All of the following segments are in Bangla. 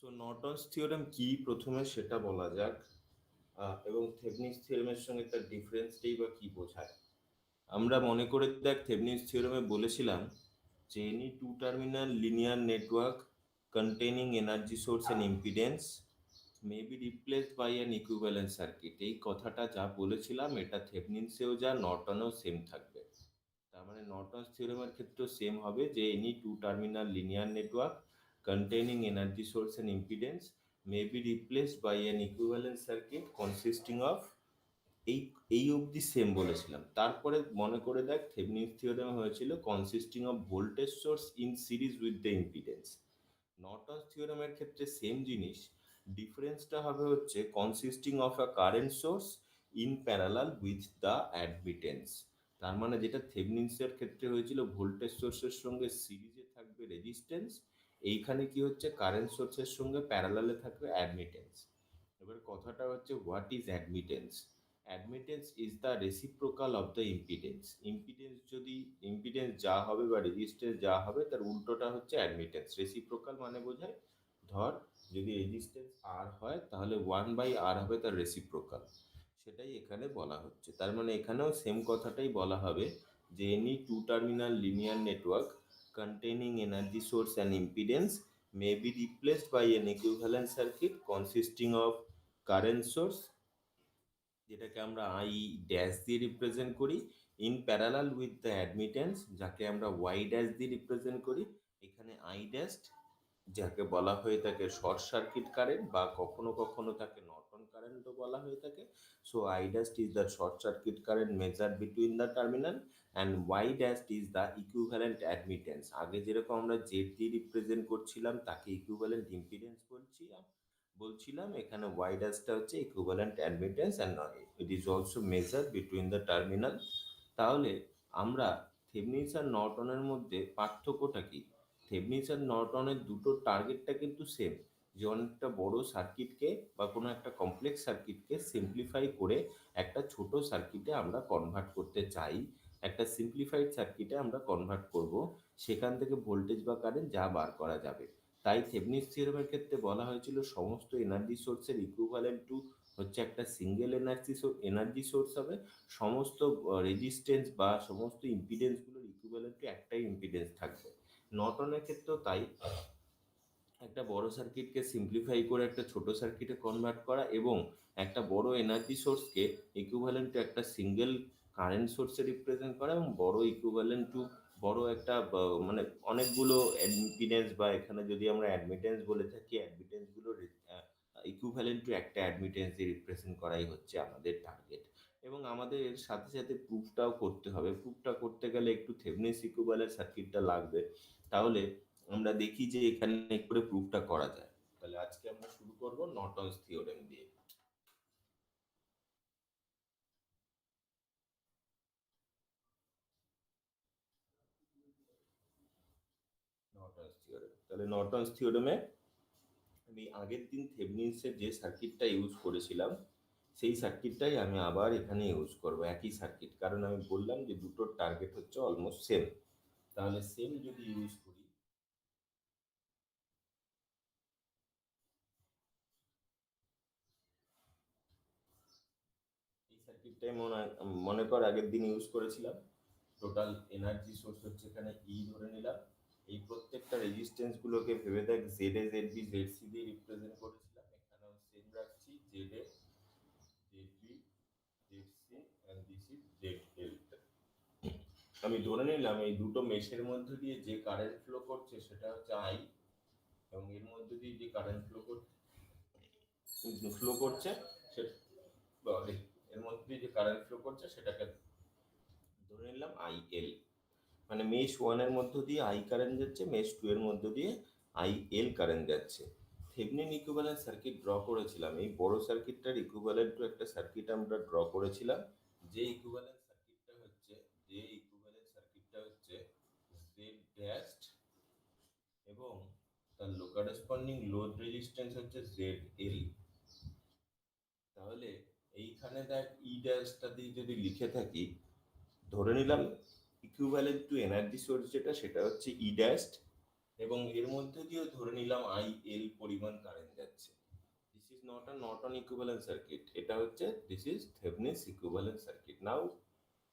সো নর্টনস থিওরেম কি প্রথমে সেটা বলা যাক। এবং থেভনিস থিওরেমের সঙ্গে তার ডিফারেন্সটাই বা কি বোঝায়। আমরা মনে করে দেখ থেভনিস থিওরেমে বলেছিলাম যে any two terminal linear network containing energy source and impedance may be replaced by an equivalent circuit. এই কথাটা যা বলেছিলাম এটা থেভনিন্সেও যা নর্টনেও সেম থাকবে। তার মানে নর্টনস থিওরেমের ক্ষেত্রেও সেম হবে যে any two terminal linear network containing energy source and impedance may be replaced by an equivalent circuit consisting of এই এই অবধি সেম বলেছিলাম। তারপরে মনে করে দেখ থেভনিন্স থিওরেম হয়েছিল consisting of voltage source in series with the impedance. Norton's থিওরেমের ক্ষেত্রে সেম জিনিস, ডিফারেন্সটা হবে হচ্ছে consisting of a current source in parallel with the admittance. তার মানে যেটা থেভনিন্সের ক্ষেত্রে হয়েছিল ভোল্টেজ সোর্সের সঙ্গে সিরিজে থাকবে রেজিস্ট্যান্স, এইখানে কি হচ্ছে কারেন্ট সোর্সের সঙ্গে প্যারালালে থাকবে অ্যাডমিটেন্স। এবার কথাটা হচ্ছে what is admittance. Admittance is the reciprocal of the impedance. Impedance যদি ইম্পিডেন্স যা হবে বা রেজিস্ট্যান্স যা হবে তার উল্টোটা হচ্ছে অ্যাডমিটেন্স। রেসিপ্রোকাল মানে বোঝায় ধর যদি রেজিস্ট্যান্স আর হয় তাহলে 1/r হবে তার রেসিপ্রোকাল, সেটাই এখানে বলা হচ্ছে। তার মানে এখানেও সেম কথাটাই বলা হবে যে any two terminal linear network containing energy source and impedance may be replaced by an equivalent circuit consisting of current source, যেটাকে আমরা আই ড্যাশ দিয়ে রিপ্রেজেন্ট করি, in parallel with the admittance যাকে আমরা ওয়াই ড্যাশ দিয়ে রিপ্রেজেন্ট করি। এখানে আই ড্যাশ যাকে বলা হয়ে থাকে শর্ট সার্কিট কারেন্ট বা কখনো কখনো তাকে নর্টন কারেন্টও বলা হয়ে থাকে। So I dash is the short circuit current measure between the terminal and Y dash is the equivalent admittance. আগে যেরকম আমরা জেড দিয়ে রিপ্রেজেন্ট করছিলাম তাকে ইকুইভ্যালেন্ট ইম্পিডেন্স বলছিলাম, এখানে ওয়াই ড্যাশটা হচ্ছে equivalent admittance and it is also measure between the terminal. তাহলে আমরা থেভনিস আর নর্টনের মধ্যে পার্থক্যটা কি? থেভনিস আর নর্টনের দুটো টার্গেটটা কিন্তু সেম, যে অনেকটা বড় সার্কিটকে বা কোনো একটা কমপ্লেক্স সার্কিটকে সিম্পলিফাই করে একটা ছোট সার্কিটে আমরা কনভার্ট করতে চাই। একটা সিম্পলিফাইড সার্কিটে আমরা কনভার্ট করব, সেখান থেকে ভোল্টেজ বা কারেন্ট যা বার করা যাবে। তাই থেভনিস থিওরেমের ক্ষেত্রে বলা হয়েছিল সমস্ত এনার্জি সোর্সের ইকুইভ্যালেন্ট টু হচ্ছে একটা সিঙ্গেল এনার্জি সোর্স হবে, সমস্ত রেজিস্ট্যান্স বা সমস্ত ইম্পিডেন্সগুলোর ইকুইভ্যালেন্ট টু একটাই ইম্পিডেন্স থাকবে। নর্টনের ক্ষেত্রেও তাই, একটা বড় সার্কিটকে সিম্পলিফাই করে একটা ছোট সার্কিটে কনভার্ট করা এবং একটা বড় এনার্জি সোর্সকে ইকুইভ্যালেন্ট টু একটা সিঙ্গেল কারেন্ট সোর্সে রিপ্রেজেন্ট করা এবং বড় ইকুইভ্যালেন্ট টু বড় একটা মানে অনেকগুলো ইম্পিডেন্স বা এখানে যদি আমরা অ্যাডমিটেন্স বলে থাকি অ্যাডমিটেন্সগুলো ইকুইভ্যালেন্ট টু একটা অ্যাডমিটেন্স দিয়ে রিপ্রেজেন্ট করাই হচ্ছে আমাদের টার্গেট। এবং আমাদের এর সাথে সাথে প্রুফটাও করতে হবে। প্রুফটা করতে গেলে একটু থেভনিস ইকুইভ্যালেন্ট সার্কিটটা লাগবে। তাহলে আমরা দেখি যে এখানে করে প্রুফটা করা যায়। তাহলে আজকে আমরা শুরু করব নর্টনস থিওরেম দিয়ে। নর্টনস থিওরেম, তাহলে নর্টনস থিওরেমে আমি আগের দিন থেভনিন্সের যে সার্কিটটা ইউজ করেছিলাম সেই সার্কিটটাই আমি আবার এখানে ইউজ করব, একই সার্কিট, কারণ আমি বললাম যে দুটোর টার্গেট হচ্ছে অলমোস্ট সেম। তাহলে সেম যদি ইউজ করি, এই সার্কিটটাই মনে কর আগের দিন ইউজ করেছিলাম। টোটাল এনার্জি সোর্স হচ্ছে এখানে ই ধরে নিলাম। এই প্রত্যেকটা রেজিস্ট্যান্স গুলোকে ভেবে দেখ Z A Z B Z C দিয়ে রিপ্রেজেন্ট করেছিলাম, এখানেও সেম রাখছি Z A Z B Z C and this is Z L. আমি ধরে নিলাম এই দুটো মেশের মধ্যে দিয়ে যে কারেন্ট ফ্লো করছে সেটা হচ্ছে আই, এবং এর মধ্যে দিয়ে যে কারেন্ট ফ্লো করছে এর মধ্যে দিয়ে যে কারেন্ট ফ্লো করছে সেটাকে ধরে নিলাম আই এল। মানে মেশ ওয়ানের মধ্য দিয়ে আই কারেন্ট যাচ্ছে, মেশ টু এর মধ্য দিয়ে আই এল কারেন্ট যাচ্ছে। থেভনিন ইকুইভ্যালেন্ট সার্কিট ড্র করেছিলাম, এই বড় সার্কিটটার ইকুইভ্যালেন্ট টু একটা সার্কিট আমরা ড্র করেছিলাম। যে ইকুইভ্যালেন্ট সার্কিটটা হচ্ছে জেড ড্যাশড এবং তার করেসপন্ডিং লোড রেজিস্ট্যান্স হচ্ছে জেড এল। তাহলে এইখানে দেখ ই ড্যাশটা দিয়ে যদি লিখে থাকি, ধরে নিলাম ইকুইভ্যালেন্ট টু এনার্জি সোর্স যেটা সেটা হচ্ছে ই ড্যাশড, এবং এর মধ্যে দিয়েও ধরে নিলাম আই এল পরিমাণ কারেন্ট যাচ্ছে। This is not a Norton equivalent circuit, এটা হচ্ছে this is Thevenin's equivalent circuit. Now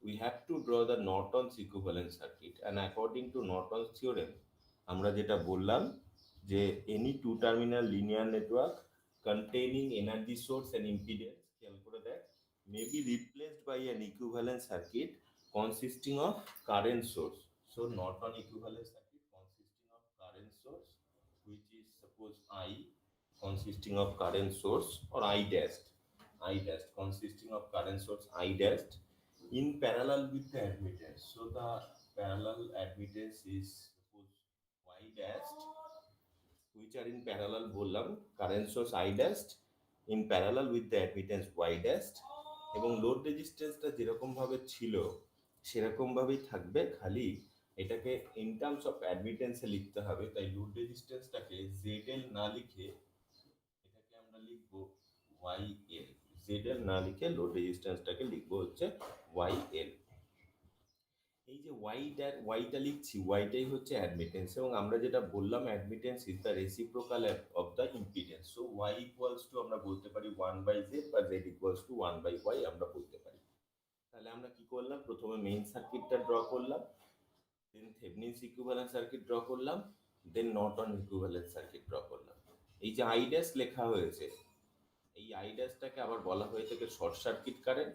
we have to draw the Norton's equivalent circuit, and according to Norton's theorem আমরা যেটা বললাম যে any two terminal linear network containing energy source and impedance, খেয়াল করে দেখ, may be replaced by an equivalent circuit consisting of current source. So Norton equivalent circuit consisting of current source, which is suppose I, consisting of current source, or I dash consisting of current source I dash in parallel with the admittance. So the parallel admittance is suppose y dashed, which are in parallel বললাম, current source I dashed in parallel with the admittance y dashed, এবং লোড রেজিস্ট্যান্সটা যেরকম ভাবে ছিল সেরকম ভাবেই থাকবে, খালি এটাকে ইন টার্মস অফ অ্যাডমিটেন্সে লিখতে হবে। তাই লোড রেজিস্ট্যান্সটাকে ZL না লিখে এটাকে আমরা লিখবো YL। ZL না লিখে লোড রেজিস্ট্যান্সটাকে লিখবো হচ্ছে YL। এই যে ওয়াইটা লিখছি, ওয়াইটাই হচ্ছে অ্যাডমিটেন্স, এবং আমরা যেটা বললাম admittance is the reciprocal of the impedance. So Y equals to আমরা বলতে পারি 1/z, বা জেড ইকুয়ালস টু 1/y আমরা বলতে পারি। তাহলে আমরা কি করলাম, প্রথমে মেইন সার্কিটটা ড্র করলাম, দেন থেভনিস ইকুইভ্যালেন্ট সার্কিট ড্র করলাম, দেন নর্টন ইকুইভ্যালেন্ট সার্কিট ড্র করলাম। এই যে আই ড্যাশ লেখা হয়েছে, এই আই ড্যাশটাকে আবার বলা হয়ে থাকে শর্ট সার্কিট কারেন্ট,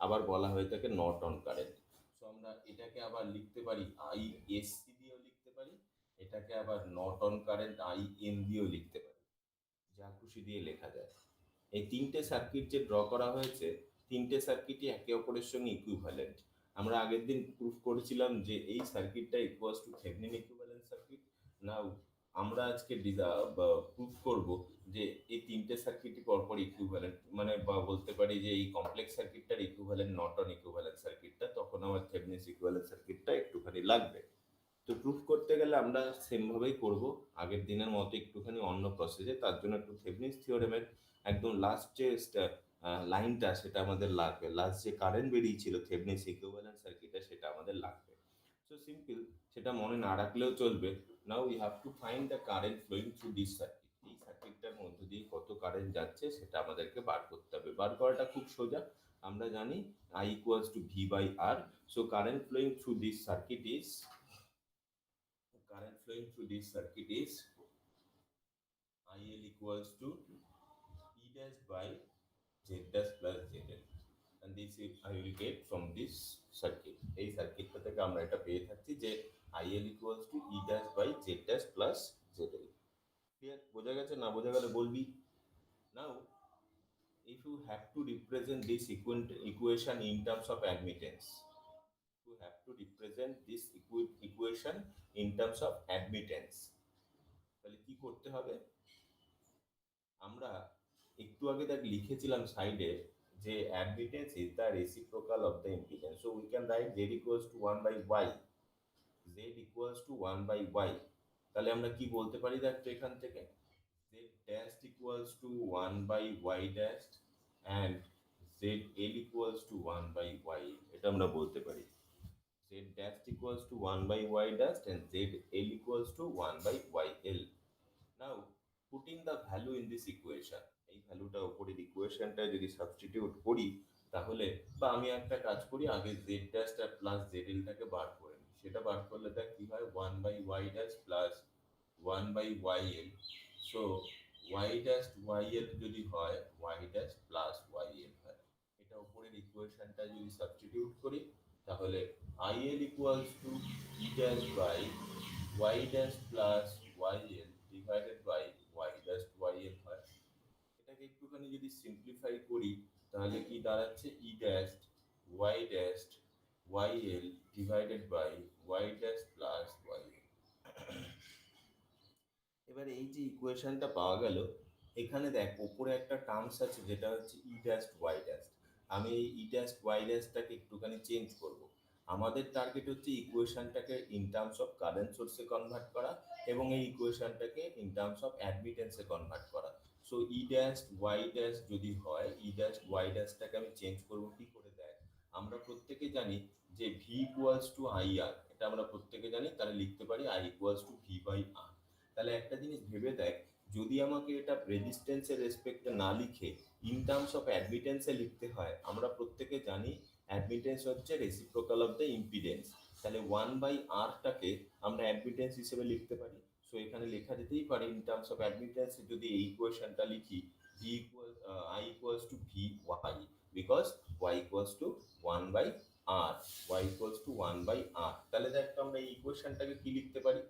আবার বলা হয়ে থাকে নর্টন কারেন্ট। সো আমরা এটাকে আবার লিখতে পারি আই এস সি দিয়েও লিখতে পারি, এটাকে আবার নর্টন কারেন্ট আই এন দিয়েও লিখতে পারি, যা খুশি দিয়ে লেখা যায়। এই তিনটে সার্কিট যে ড্র করা হয়েছে, তিনটে সার্কিটই একে অপরের সঙ্গে ইকুইভ্যালেন্ট। আমরা আগের দিন প্রুফ করেছিলাম যে এই সার্কিটটা equals to Thevenin equivalent circuit. Now আমরা আজকে প্রুফ করব যে এই তিনটে সার্কিটই পরপর ইকুইভ্যালেন্ট, মানে বা বলতে পারি যে এই কমপ্লেক্স সার্কিটটার ইকুইভ্যালেন্ট নর্টন ইকুইভ্যালেন্ট সার্কিটটা, তখন আমার থেভনিস ইকুইভ্যালেন্ট সার্কিটটা একটুখানি লাগবে। তো প্রুফ করতে গেলে আমরা সেমভাবেই করব, আগের দিনের মতো একটুখানি অন্য প্রসেসে। তার জন্য একটু থেভনিস থিওরেমের একদম লাস্ট যে লাইনটা সেটা আমাদের লাগবে, লাস্ট যে কারেন্ট বেরিয়েছিল থেভনিস ইকুইভ্যালেন্ট সার্কিটে সেটা আমাদের লাগবে। সো সিম্পল, সেটা মনে না রাখলেও চলবে। Now we have to find the current flowing through this circuit. এই সার্কিটটার মধ্য দিয়ে কত কারেন্ট যাচ্ছে সেটা আমাদেরকে বার করতে হবে। বার করাটা খুব সোজা, আমরা জানি I equals to V/R. So current flowing through this circuit is IL equals to E dash by Z dash plus ZL, and this is I will get from this circuit. এই সার্কিটটা থেকে আমরা এটা পেয়ে থাকছি যে IL equals to E dash by Z dash plus ZL। Clear? বোঝা গেছে? না বোঝা গেলে বলবি। নাও if you have to represent this equation in terms of admittance, you have to represent this equation in terms of admittance, তাহলে কি করতে হবে, আমরা একটু আগে দেখ লিখেছিলাম সাইডে যে admittance is the reciprocal of the impedance. So we can right Z equals to 1/y, Z equals to 1/y। তাহলে আমরা কি বলতে পারি দেখ তো এখান থেকে, Z dash equals to 1/y dash and Z L equals two 1/y, এটা আমরা বলতে পারি। Z dash equals to 1/y dash and ZL equals to 1/yl. Now putting the value in this equation, এই ভ্যালুটা উপরের ইকুয়েশনটা যদি সাবস্টিটিউট করি তাহলে, বা আমি একটা কাজ করি, আগে Z dash আর প্লাস ZL টাকে বার করে নিই। সেটা বার করলে দেখ কি হয়, 1/y dash plus 1/yl। So y dash yl যদি হয় y dash প্লাস yl হয়। এটা উপরের ইকুয়েশনটা যদি সাবস্টিটিউট করি তাহলে IL equals to E dash by Y dash plus YL divided by Y dash YL হয়। এটাকে একটুখানি যদি সিম্পলিফাই করি তাহলে কি দাঁড়াচ্ছে, E dash Y dash YL divided by Y dash plus YL। এবার এই যে ইকুয়েশনটা পাওয়া গেল, এখানে দেখ উপরে একটা টার্মস আছে যেটা হচ্ছে ই ড্যাশ ওয়াই ড্যাশ। আমি এই ই ড্যাশ ওয়াই ড্যাশটাকে একটুখানি চেঞ্জ করব। আমাদের টার্গেট হচ্ছে ইকুয়েশনটাকে ইন টার্মস অফ কারেন্ট সোর্সে কনভার্ট করা এবং এই ইকুয়েশনটাকে ইন টার্মস অফ অ্যাডমিটেন্সে কনভার্ট করা। So E dash Y dash যদি হয়, ই ড্যাশ ওয়াই ড্যাশটাকে আমি চেঞ্জ করবো কি করে দেখ, আমরা প্রত্যেকে জানি যে ভি ইকুয়ালস টু আই আর, এটা আমরা প্রত্যেকে জানি, তাহলে লিখতে পারি আই ইকুয়ালস টু V/R। তাহলে একটা জিনিস ভেবে দেখ, যদি আমাকে এটা রেজিস্ট্যান্সের রেসপেক্টে না লিখে ইন টার্মস অফ অ্যাডমিটেন্সে লিখতে হয়, আমরা প্রত্যেকে জানি অ্যাডমিটেন্স হচ্ছে রেসিপ্রোকাল অফ দ্য ইম্পিডেন্স। তাহলে 1/r-টাকে আমরা অ্যাডমিটেন্স হিসেবে লিখতে পারি। সো এখানে লেখা যেতেই পারে ইন টার্মস অফ অ্যাডমিটেন্স, যদি এই ইকুয়েশনটা লিখি v equal I equals to V Y, because y equals to 1/r, y equals to 1/r। তাহলে দেখ তো আমরা এই ইকুয়েশনটাকে কি লিখতে পারি।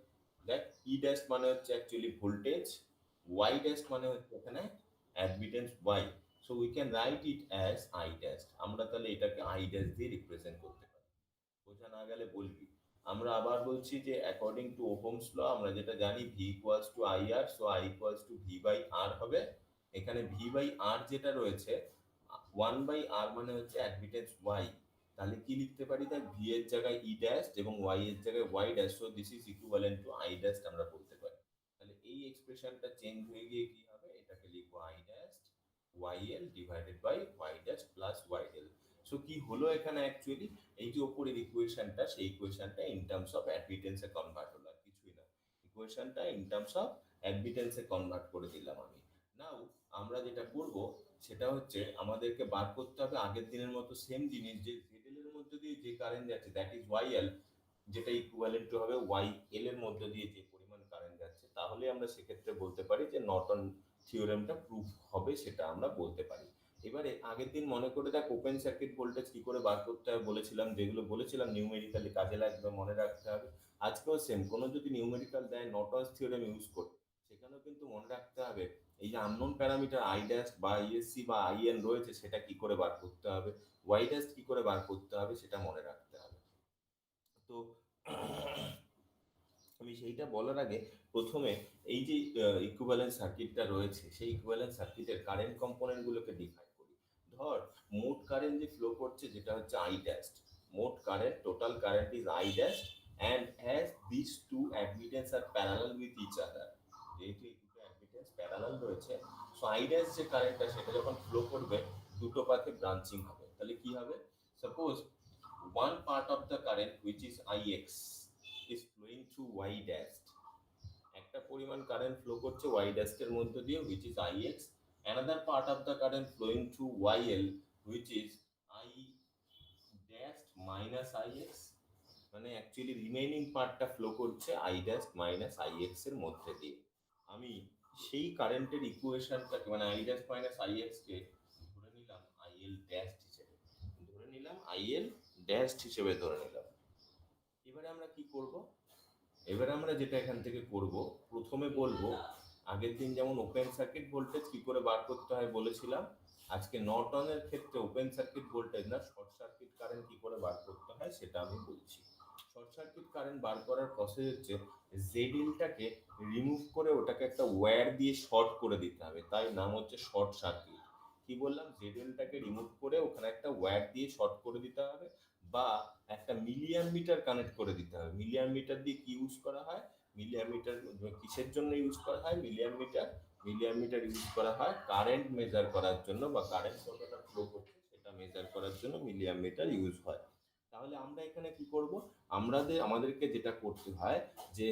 দেখ, ই ড্যাশ মানে হচ্ছে অ্যাকচুয়ালি ভোল্টেজ, ওয়াই ড্যাশ মানে হচ্ছে এখানে admittance Y. So we can write it as I dash. আমরা তাহলে এটাকে আই ড্যাশ দিয়ে রিপ্রেজেন্ট করতে পারি। বোঝা না গেলে বলবি। আমরা আবার বলছি যে অ্যাকর্ডিং টু ওহমস ল আমরা যেটা জানি V equals to I R, so I equals to V by R হবে। এখানে ভি বাই আর যেটা রয়েছে, 1/r মানে হচ্ছে অ্যাডমিটেন্স ওয়াই। তাহলে কি লিখতে পারি, দেখ ভি এর জায়গায় ই ড্যাশ এবং ওয়াই এর জায়গায় Y dash, so this is equivalent to I dash আমরা বলতে পারি। তাহলে এই এক্সপ্রেশনটা চেঞ্জ হয়ে গিয়ে কি হবে, এটাকে লিখবো I dash Y L divided by Y dash plus Y L. So কি হলো এখানে অ্যাকচুয়ালি, এই যে ওপরের ইকুয়েশনটা, সেই ইকুয়েশনটা ইন টার্মস অফ অ্যাডমিটেন্সে কনভার্ট হলো, আর কিছুই না। ইকুয়েশনটা ইন টার্মস অফ অ্যাডমিটেন্সে কনভার্ট করে দিলাম আমি। নাও আমরা যেটা করব সেটা হচ্ছে আমাদেরকে বার করতে হবে আগের দিনের মতো সেম জিনিস, যে জেডএল এর মধ্যে দিয়ে যে কারেন্ট যাচ্ছে দ্যাট ইজ ওয়াই এল, যেটা ইকুইভ্যালেন্ট টু হবে ওয়াই এল এর মধ্যে দিয়ে যে পরিমাণ কারেন্ট যাচ্ছে। তাহলে আমরা সেক্ষেত্রে বলতে পারি যে নর্টন থিওরেমটা প্রুফ হবে, সেটা আমরা বলতে পারি। এবারে আগের দিন মনে করে দেখ ওপেন সার্কিট ভোল্টেজ কি করে বার করতে হবে বলেছিলাম, যেগুলো বলেছিলাম নিউমেরিক্যালি কাজে লাগবে, মনে রাখতে হবে। আজকেও সেম, কোনো যদি নিউমেরিক্যাল দেয় নর্টনস থিওরেম ইউজ করতে, সেখানেও কিন্তু মনে রাখতে হবে এই যে আননোন প্যারামিটার আই ড্যাশ বা আইএসসি বা আইএন রয়েছে সেটা কি করে বার করতে হবে, ওয়াই ড্যাশ কি করে বার করতে হবে সেটা মনে রাখতে হবে। তো আমি সেইটা বলার আগে প্রথমে এই যে ইকুইভ্যালেন্ট সার্কিটটা রয়েছে সেই ইকুইভ্যালেন্ট সার্কিটের কারেন্ট কম্পোনেন্টগুলোকে ডিফাইন করি। ধর মোট কারেন্ট যে ফ্লো করছে যেটা হচ্ছে আই ড্যাশ, মোট current total current is I dash, and as this two admittance are parallel with each other, যেহেতু এই দুটো অ্যাডমিটেন্স প্যারালাল রয়েছে, সো আই ড্যাশ যে কারেন্টটা সেটা যখন ফ্লো করবে দুটো পাথে ব্রাঞ্চিং হবে। তাহলে কি হবে, suppose one part of the current which is ix is flowing through y dash, একটা পরিমাণ কারেন্ট ফ্লো করছে y dash এর মধ্য দিয়ে which is ix, another part of the current flowing through yl which is I dash minus ix, মানে অ্যাকচুয়ালি রিমেইনিং পার্টটা ফ্লো করছে I dash মাইনাস ix এর মধ্যে দিয়ে। আমি সেই কারেন্টের ইকুয়েশনটাকে মানে I dash মাইনাস ix কে ধরে নিলাম IL ড্যাশ হিসেবে, ধরে নিলাম IL ড্যাশ হিসেবে ধরে নিলাম। এবারে আমরা কি করব, এবারে আমরা যেটা এখান থেকে করব প্রথমে বলবো আগের দিন যেমন ওপেন সার্কিট ভোল্টেজ কি করে বার করতে হয় বলেছিলাম, আজকে নর্টনের ক্ষেত্রে ওপেন সার্কিট ভোল্টেজ না শর্ট সার্কিট কারেন্ট কি করে বার করতে হয় সেটা আমি বলছি। শর্ট সার্কিট কারেন্ট বার করার প্রসেস হচ্ছে জেডিলটাকে রিমুভ করে ওটাকে একটা ওয়্যার দিয়ে শর্ট করে দিতে হবে, তাই নাম হচ্ছে শর্ট সার্কিট। কি বললাম, জেডিলটাকে রিমুভ করে ওখানে একটা ওয়্যার দিয়ে শর্ট করে দিতে হবে, বা একটা মিলিয়ান মিটার কানেক্ট করে দিতে হবে। মিলিয়ান মিটার দিয়ে কি ইউজ করা হয়, মিলিয়ান মিটার কিসের জন্য ইউজ করা হয়, milliammeter, milliammeter use করা হয় কারেন্ট মেজার করার জন্য, বা কারেন্ট কতটা ফ্লো করছে সেটা মেজার করার জন্য মিলিয়ান মিটার ইউজ হয়। তাহলে আমরা এখানে কি করব, আমাদেরকে যেটা করতে হয় যে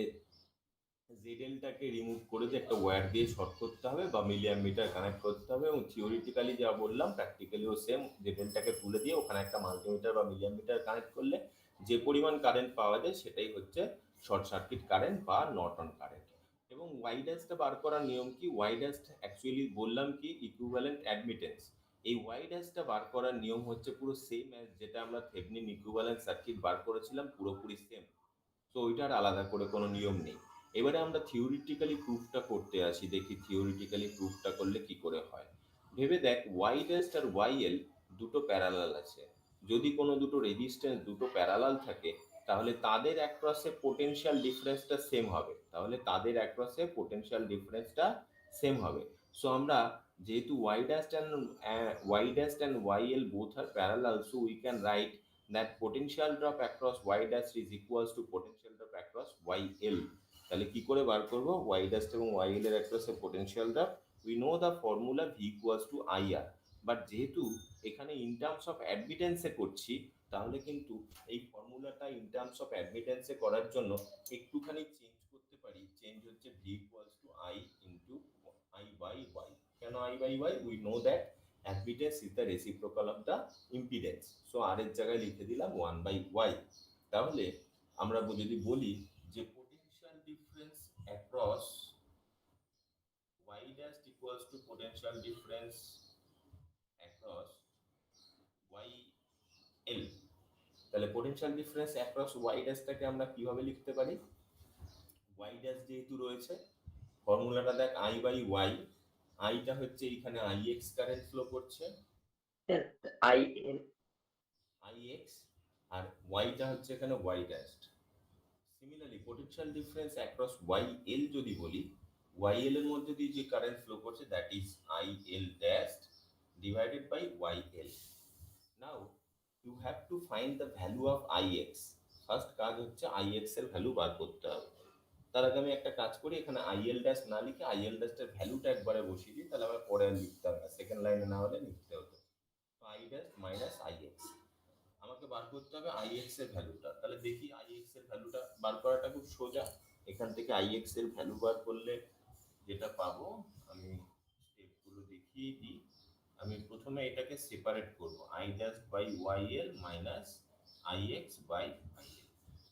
জেডএলটাকে রিমুভ করে দিয়ে একটা ওয়্যার দিয়ে শর্ট করতে হবে বা মিলিয়ান মিটার কানেক্ট করতে হবে, এবং থিওরিটিক্যালি যা বললাম প্র্যাকটিক্যালিও সেম, জেডএলটাকে তুলে দিয়ে ওখানে একটা মাল্টিমিটার বা মিলিয়ান মিটার কানেক্ট করলে যে পরিমাণ কারেন্ট পাওয়া যায় সেটাই হচ্ছে শর্ট সার্কিট কারেন্ট বা নর্টন কারেন্ট। এবং ওয়াই ড্যাশটা বার করার নিয়ম কি, ওয়াই ড্যাশটা অ্যাকচুয়ালি বললাম কি ইকুইভ্যালেন্ট অ্যাডমিটেন্স, এই ওয়াই ড্যাশটা বার করার নিয়ম হচ্ছে পুরো সেম অ্যাজ যেটা আমরা থেভেনিন ইকুইভ্যালেন্ট সার্কিট বার করেছিলাম, পুরোপুরি সেম। তো ওইটার আলাদা করে কোনো নিয়ম নেই। এবারে আমরা থিওরিটিক্যালি প্রুফটা করতে আসি, দেখি থিওরিটিক্যালি প্রুফটা করলে কি করে হয়। ভেবে দেখ ওয়াই ড্যাশ আর ওয়াই এল দুটো প্যারালাল আছে, যদি কোনো দুটো রেজিস্ট্যান্স দুটো প্যারালাল থাকে তাহলে তাদের অ্যাক্রসে পোটেনশিয়াল ডিফারেন্সটা সেম হবে, তাহলে তাদের অ্যাক্রসে পোটেনশিয়াল ডিফারেন্সটা সেম হবে। সো আমরা যেহেতু Y dash and Y L both are parallel, so we can write that potential drop across y dash is equals to potential drop across yl। তাহলে কি করে বার করব, y dash এবং yl এর across A potential drop, we know the formula v equals to ir, but যেহেতু এখানে ইন টার্মস অফ অ্যাডমিটেন্সে করছি তাহলে কিন্তু এই ফর্মুলাটা ইন টার্মস অফ অ্যাডমিটেন্সে করার জন্য একটুখানি চেঞ্জ করতে পারি। পারি চেঞ্জ হচ্ছে V equals to I into I by Y. কেন I by Y? We know that admittance is the reciprocal of the impedance. So R এর জায়গায় লিখে দিলাম ওয়ান বাই ওয়াই। তাহলে আমরা যদি বলি যে potential difference across y dash equals to potential difference across yl, তাহলে পোটেনশিয়াল ডিফারেন্স অ্যাক্রস y ড্যাশটাকে আমরা কিভাবে লিখতে পারি? y ড্যাশ যেহেতু রয়েছে, ফর্মুলাটা দেখ i বাই y, আইটা হচ্ছে এখানে ix কারেন্ট ফ্লো করছে, ix, আর yটা হচ্ছে এখানে y dash. Similarly potential difference across yl যদি বলি, yl এর মধ্যে দিয়ে যে কারেন্ট ফ্লো করছে that is il dash divided by yl। Now you have to find the value of ix। First কাজ হচ্ছে ix এর ভ্যালু বার করতে হবে। তার আগে আমি একটা কাজ করি, এখানে il ড্যাশ না লিখে il ড্যাশের ভ্যালুটা একবারে বসিয়ে দিই, তাহলে আমার পরে আর লিখতে হবে না, সেকেন্ড লাইনে না হলে লিখতে হতো। তো i ড্যাশ মাইনাস ix, আমাকে বার করতে হবে ix এর ভ্যালুটা। তাহলে দেখি ix এর ভ্যালুটা বার করাটা খুব সোজা। এখান থেকে ix এর ভ্যালু বার করলে যেটা পাবো, আমি স্টেপগুলো দেখিয়ে দিই। আমি প্রথমে এটাকে সেপারেট করব, i dash by yl minus ix by yl।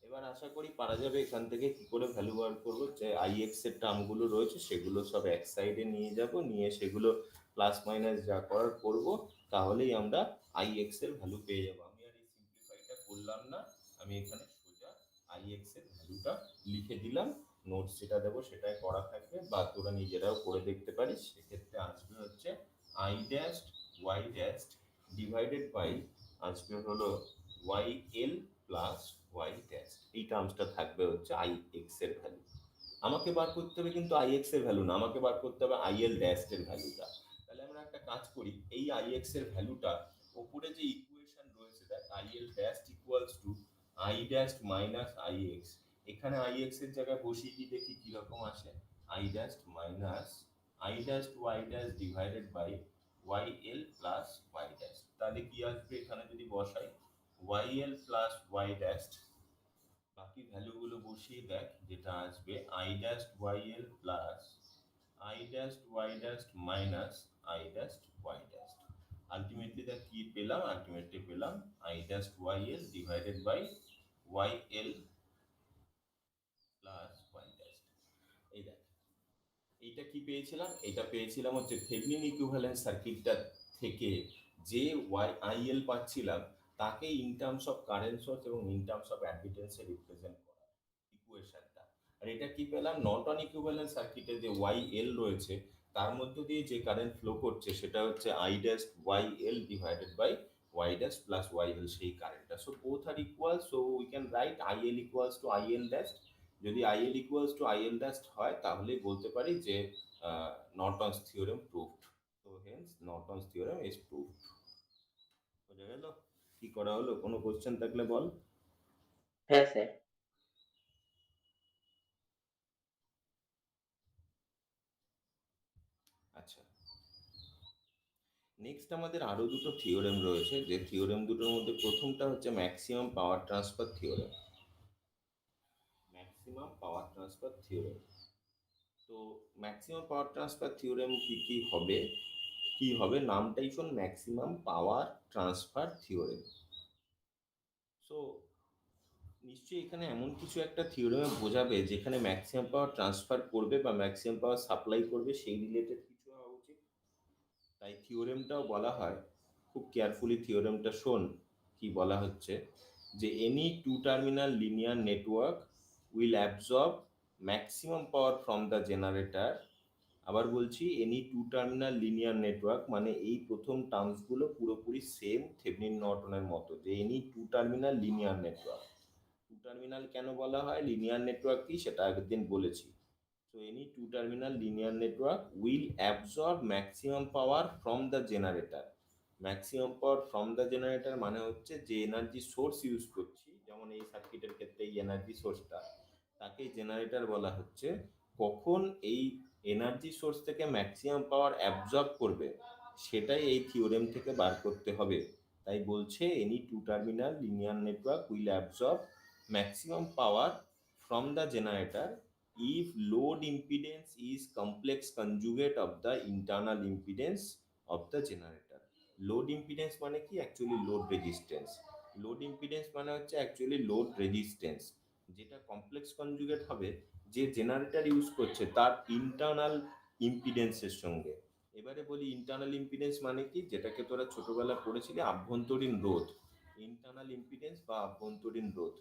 এবার আশা করি পারা যাবে এখান থেকে কি করে ভ্যালু বার করবো। যে ix এর টার্মগুলো রয়েছে সেগুলো সব এক সাইডে নিয়ে যাব, নিয়ে সেগুলো প্লাস মাইনাস যা করার করব, তাহলেই আমরা ix এর ভ্যালু পেয়ে যাবো। আমি আর এই সিম্পলিফাইটা করলাম না, আমি এখানে সোজা ix এর ভ্যালুটা লিখে দিলাম। নোটস যেটা দেবো সেটাই করা থাকবে, বা তোরা নিজেরাও করে দেখতে পারিস। সেক্ষেত্রে আসবে হচ্ছে i dash y dash divided by আসবে হলো yl প্লাস y ড্যাশ। এই টার্মসটা থাকবে হচ্ছে ix এর ভ্যালু। আমাকে বার করতে হবে কিন্তু ix এর ভ্যালু না, আমাকে বার করতে হবে il ড্যাশ এর ভ্যালুটা। তাহলে আমরা একটা কাজ করি, এই ix এর ভ্যালুটা উপরে যে ইকুয়েশন রয়েছে that il dash equals to i dash minus ix, এখানে ix এর জায়গায় বসিয়ে দিই, দেখি কি রকম আসে। i dash minus i dash y dash divided by yl plus y dash. তাহলে কি আসবে এখানে যদি বসাই yl প্লাস y ড্যাশ, বাকি ভ্যালুগুলো বসিয়ে দেখ, যেটা আসবে i dash yl plus i dash y dash minus i dash y dash. Ultimately দেখ কি পেলাম, আলটিমেটলি পেলাম i dash yl divided by yl plus y dash. এই দেখ এইটা কি পেয়েছিলাম, এটা পেয়েছিলাম হচ্ছে থেভেনিন ইকুইভ্যালেন্ট সার্কিটটা থেকে যে আইএল পাচ্ছিলাম তাকে in terms of current source এবং ইন টার্মস অফ অ্যাডমিটেন্সে রিপ্রেজেন্ট করা ইকুয়েশনটা। আর এটা কি পেলাম, নর্টন ইকুইভ্যালেন্ট সার্কিটে যে ওয়াইএল রয়েছে তার মধ্য দিয়ে যে কারেন্ট ফ্লো করছে সেটা হচ্ছে I dash YL divided by Y dash plus YL, সেই কারেন্টটা। So both are equal, so we can write IL equals to IL dash. যদি IL equals to IL dash হয় তাহলে বলতে পারি যে নর্টনস থিওরেম প্রুভড। তো hence Norton's theorem is proved. বোঝা গেল কি করা হলো? কোনো কোশ্চেন থাকলে বল। হ্যাঁ স্যার। আচ্ছা, নেক্সট আমাদের আরো দুটো থিওরেম রয়েছে, যে থিওরেম দুটোর মধ্যে প্রথমটা হচ্ছে maximum power transfer theorem. Maximum power transfer theorem. তো ম্যাক্সিমাম পাওয়ার ট্রান্সফার থিওরেম কি হবে, কি হবে নামটাই শোন, maximum power transfer theorem. So নিশ্চয়ই এখানে এমন কিছু একটা থিওরেমে বোঝাবে যেখানে ম্যাক্সিমাম পাওয়ার ট্রান্সফার করবে বা ম্যাক্সিমাম পাওয়ার সাপ্লাই করবে, সেই রিলেটেড কিছু হওয়া উচিত। তাই থিওরেমটাও বলা হয়, খুব কেয়ারফুলি থিওরেমটা শোন কি বলা হচ্ছে, যে any two terminal linear network will absorb maximum power from the generator. আবার বলছি, any two terminal linear network মানে এই প্রথম টার্মসগুলো পুরোপুরি সেম থেভেনিন নর্টনের মতো, যে any two terminal linear network. Two terminal কেন বলা হয়, লিনিয়ার নেটওয়ার্ক কি সেটা আগের দিন বলেছি। So any two terminal linear network will absorb maximum power from the generator. Maximum power from the generator মানে হচ্ছে যে এনার্জি সোর্স ইউজ করছি, যেমন এই সার্কিটের ক্ষেত্রে এই এনার্জি সোর্সটা, তাকে জেনারেটর বলা হচ্ছে। কখন এই এনার্জি সোর্স থেকে ম্যাক্সিমাম পাওয়ার অ্যাবজর্ব করবে সেটাই এই থিওরেম থেকে বার করতে হবে। তাই বলছে any two terminal linear network will absorb maximum power from the generator if load impedance is complex conjugate of the internal impedance of the generator. Load impedance মানে কি? Actually load resistance. Load impedance মানে হচ্ছে অ্যাকচুয়ালি লোড রেজিস্ট্যান্স, যেটা কমপ্লেক্স কনজুগেট হবে যে জেনারেটর ইউজ করছে তার ইন্টারনাল ইম্পিডেন্সের সঙ্গে। এবারে বলি ইন্টারনাল ইম্পিডেন্স মানে কি, যেটাকে তোরা ছোটবেলায় পড়েছিলি আভ্যন্তরীণ রোধ। ইন্টারনাল ইম্পিডেন্স বা আভ্যন্তরীণ রোধ,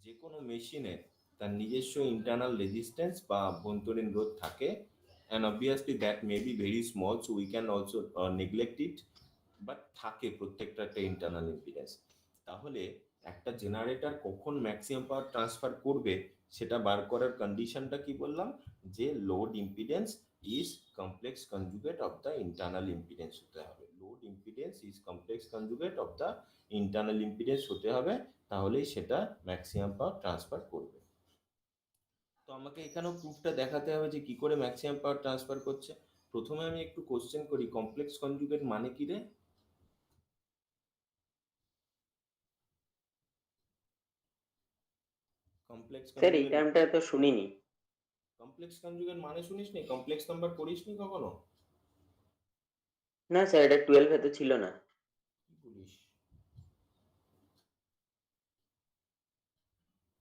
যে কোনো মেশিনে তার নিজস্ব ইন্টারনাল রেজিস্ট্যান্স বা আভ্যন্তরীণ রোধ থাকে, and obviously that may be very small, so we can also neglect it, but থাকে প্রত্যেকটা একটা ইন্টারনাল ইম্পিডেন্স। তাহলে একটা জেনারেটর কখন ম্যাক্সিমাম পাওয়ার ট্রান্সফার করবে সেটা বার করার কন্ডিশনটা কি বললাম, যে load impedance is complex conjugate of the internal impedance হতে হবে। Load impedance is complex conjugate of the internal impedance হতে হবে, তাহলেই সেটা ম্যাক্সিমাম পাওয়ার ট্রান্সফার করবে। তো আমাকে এখানেও প্রুফটা দেখাতে হবে যে কি করে ম্যাক্সিমাম পাওয়ার ট্রান্সফার করছে। প্রথমে আমি একটু কোশ্চেন করি, কমপ্লেক্স কনজুগেট মানে কি রে? কমপ্লেক্স স্যার এই কনজুগেট, টার্মটা তো শুনিনি। কমপ্লেক্স কনজুগেট মানে শুনিসনি? কমপ্লেক্স নাম্বার পড়িসনি কখনো? না স্যার, এটা 12 তো ছিল না। কি বলিস?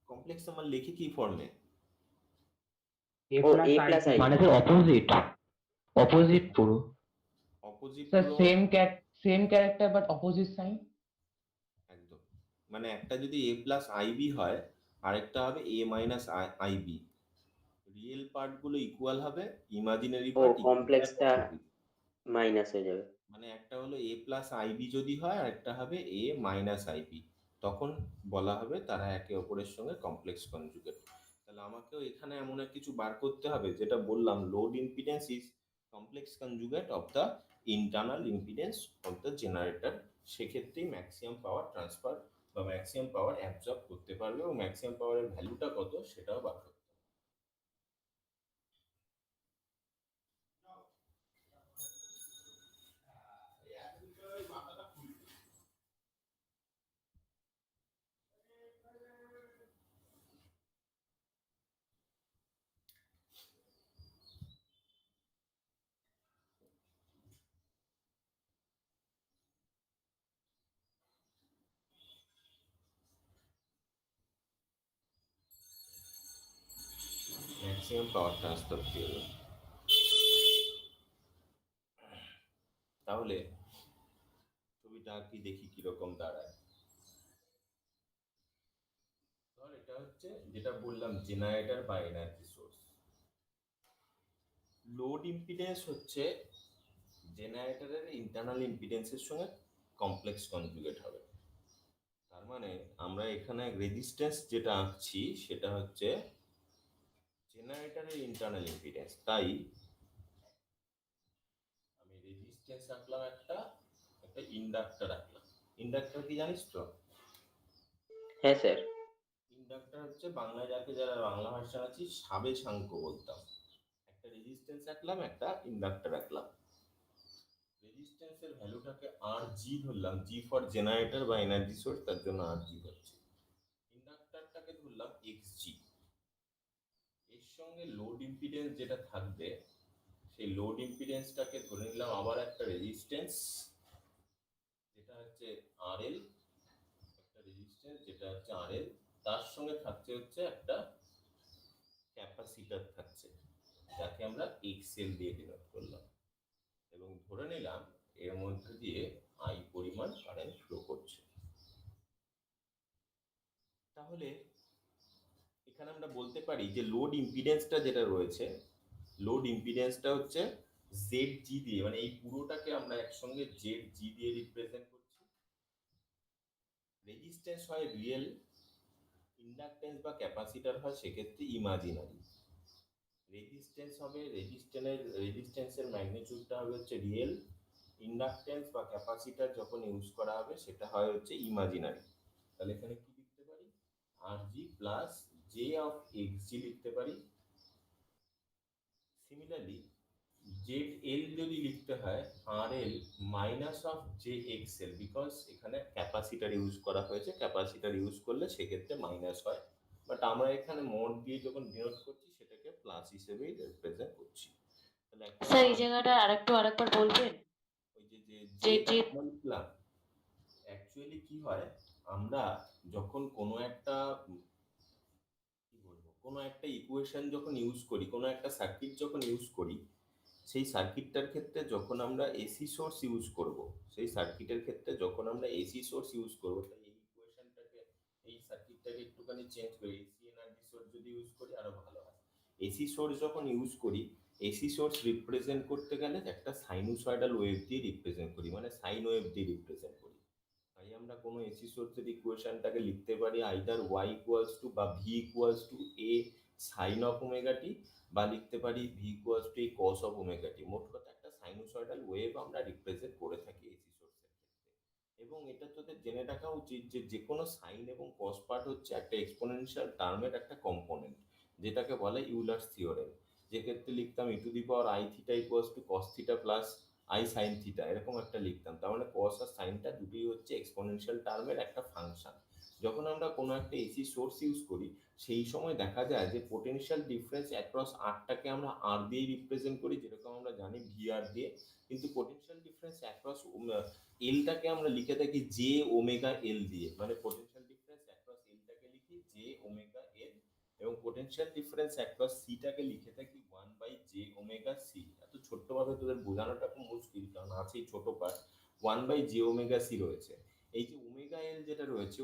কমপ্লেক্স নাম্বার লেখে কি ফর্মে? এ ও প্লাস a আই প্লাস মানে আই। স্যার অপোজিট, অপোজিট পুরো অপোজিট স্যার, পুরো, same character but opposite sign. একদম। মানে একটা যদি এ প্লাস আইবি হয়, আরেকটা হবে এ মাইনাস আইবি। রিয়েল পার্টগুলো ইকুয়াল হবে, ইমাজিনারি ও পার্ট ইকুয়াল কমপ্লেক্সটা হবে। মাইনাস হয়ে যাবে। মানে একটা হলো এ প্লাস আইবি যদি হয়, আর একটা হবে এ মাইনাস আইবি, তখন বলা হবে তারা একে অপরের সঙ্গে কমপ্লেক্স কনজুগেট। তাহলে আমাকেও এখানে এমন এক কিছু বার করতে হবে, যেটা বললাম load impedance is complex conjugate of the internal impedance of the generator. সেক্ষেত্রেই ম্যাক্সিমাম পাওয়ার ট্রান্সফার বা ম্যাক্সিমাম পাওয়ার অ্যাবজর্ব করতে পারবে, এবং ম্যাক্সিমাম পাওয়ারের ভ্যালুটা কত সেটাও বার করতে হবে। Maximum power transfer theory. তাহলে ছবিটা আর কি দেখি কিরকম দাঁড়ায়। ধর এটা হচ্ছে যেটা বললাম জেনারেটর বা এনার্জি সোর্স। লোড ইম্পিডেন্স হচ্ছে জেনারেটরের ইন্টারনাল ইম্পিডেন্সের সঙ্গে কমপ্লেক্স কনজুগেট হবে। তার মানে আমরা এখানে রেজিস্ট্যান্স যেটা আঁকছি সেটা হচ্ছে জেনারেটরের ইন্টারনাল ইম্পিডেন্স। তাই আমি রেজিস্ট্যান্স আঁকলাম, একটা একটা ইন্ডাক্টর আঁকলাম। ইন্ডাক্টর কি জানিস তো? হ্যাঁ স্যার। ইন্ডাক্টর হচ্ছে বাংলায় যাকে যারা বাংলা ভাষা আছি সাবেশাঙ্ক বলতাম। একটা রেজিস্ট্যান্স আঁকলাম, একটা ইন্ডাক্টর আঁকলাম। রেজিস্ট্যান্সের ভ্যালুটাকে আর জি ধরলাম, জি ফর জেনারেটর বা এনার্জি সোর্স, তার জন্য আর জি হচ্ছে। ইন্ডাক্টরটাকে ধরলাম এক্স জি। এর সঙ্গে লোড ইম্পিডেন্স যেটা থাকবে, সেই লোড ইম্পিডেন্সটাকে ধরে নিলাম আবার একটা রেজিস্ট্যান্স, যেটা হচ্ছে আর এল, একটা রেজিস্ট্যান্স যেটা হচ্ছে আর এল, তার সঙ্গে থাকছে হচ্ছে একটা ক্যাপাসিটার থাকছে, যাকে আমরা এক্সএল দিয়ে ডিনোট করলাম, এবং ধরে নিলাম এর মধ্যে দিয়ে আই পরিমাণ কারেন্ট ফ্লো করছে। তাহলে এখানে আমরা বলতে পারি যে লোড ইম্পিডেন্সটা যেটা রয়েছে, লোড ইম্পিডেন্সটা হচ্ছে জেড জি দিয়ে, মানে এই পুরোটাকে আমরা একসঙ্গে জেড জি দিয়ে রিপ্রেজেন্ট করছি। রেজিস্ট্যান্স হয় রিয়েল, ইন্ডাকটেন্স বা ক্যাপাসিটার হয় সেক্ষেত্রে ইমাজিনারি। রেজিস্ট্যান্স হবে, রেজিস্ট্যান্সের ম্যাগনিটিউডটা হবে হচ্ছে রিয়েল, ইন্ডাকটেন্স বা ক্যাপাসিটার যখন ইউজ করা হবে সেটা হয় হচ্ছে ইমাজিনারি। তাহলে এখানে কি লিখতে পারি, R G plus J of X G লিখতে পারি। সিমিলারলি জেড এল যদি লিখতে হয় R L minus of J X L, because এখানে ক্যাপাসিটার ইউজ করা হয়েছে, ক্যাপাসিটার ইউজ করলে সেক্ষেত্রে মাইনাস হয়, বাট আমরা এখানে মোড দিয়ে যখন ডিনোট করছি সেটাকে প্লাস হিসেবেই রিপ্রেজেন্ট করছি। তাহলে একটা স্যার এই জায়গাটা আরেকবার বলবেন ওই যে যে যে আমরা লিখলাম, অ্যাকচুয়ালি কি হয়, আমরা যখন কোনো একটা কি বলবো, কোনো একটা ইকুয়েশন যখন ইউজ করি, কোনো একটা সার্কিট যখন ইউজ করি, সেই সার্কিটটার ক্ষেত্রে যখন আমরা এসি সোর্স ইউজ করব, সেই সার্কিটের ক্ষেত্রে যখন আমরা এসি সোর্স ইউজ করব, তাই এই ইকুয়েশনটাকে, এই সার্কিটটাকে একটুখানি চেঞ্জ করি, এসি এনার্জি সোর্স যদি ইউজ করি আরো ভালো হয়। এসি সোর্স যখন ইউজ করি, এসি সোর্স রিপ্রেজেন্ট করতে গেলে একটা সাইনুসয়েডাল ওয়েভ দিয়ে রিপ্রেজেন্ট করি, মানে সাইন ওয়েভ দিয়ে রিপ্রেজেন্ট করি। তাই আমরা কোনো এসি সোর্সের ইকুয়েশনটাকে লিখতে পারি আইদার ওয়াই ইকুয়ালস টু বা V equals to A sine of omega T, বা লিখতে পারি V equals to A cos of omega T. মোট কথা একটা সাইনুসয়েডাল ওয়েভ আমরা রিপ্রেজেন্ট করে থাকি এসি সোর্সের ক্ষেত্রে। এবং এটা তোদের জেনে রাখা উচিত যে যে কোনো সাইন এবং কস পার্ট হচ্ছে একটা এক্সপোনেনশিয়াল টার্মের একটা কম্পোনেন্ট, যেটাকে বলে ইউলার্স থিওরেম। যে ক্ষেত্রে লিখতাম E to the power I theta equals to cos theta plus I sine theta, এরকম একটা লিখতাম। তার মানে কস আর সাইনটা দুটোই হচ্ছে এক্সপোনেনশিয়াল টার্মের একটা ফাংশন। যখন আমরা কোনো একটা এসি সোর্স ইউজ করি, সেই সময় দেখা যায় যে পোটেনশিয়াল ডিফারেন্স অ্যাক্রস আরটাকে আমরা আর দিয়ে রিপ্রেজেন্ট করি, যেরকম আমরা জানি ভি আর দিয়ে। কিন্তু পোটেনশিয়াল ডিফারেন্স অ্যাক্রস এলটাকে আমরা লিখে থাকি জে ওমেগা এল দিয়ে, মানে পোটেনশিয়াল ডিফারেন্স অ্যাক্রস এলটাকে লিখি জে ওমেগা এল, এবং পোটেনশিয়াল ডিফারেন্স অ্যাক্রস সিটাকে লিখে থাকি 1/j ওমেগা সি। এত ছোট্টভাবে তোদের বোঝানোটা খুব মুশকিল, কারণ আছেই ছোট পার্ট। 1/j ওমেগা সি রয়েছে। এই যে ওমেগা এল যেটা রয়েছে,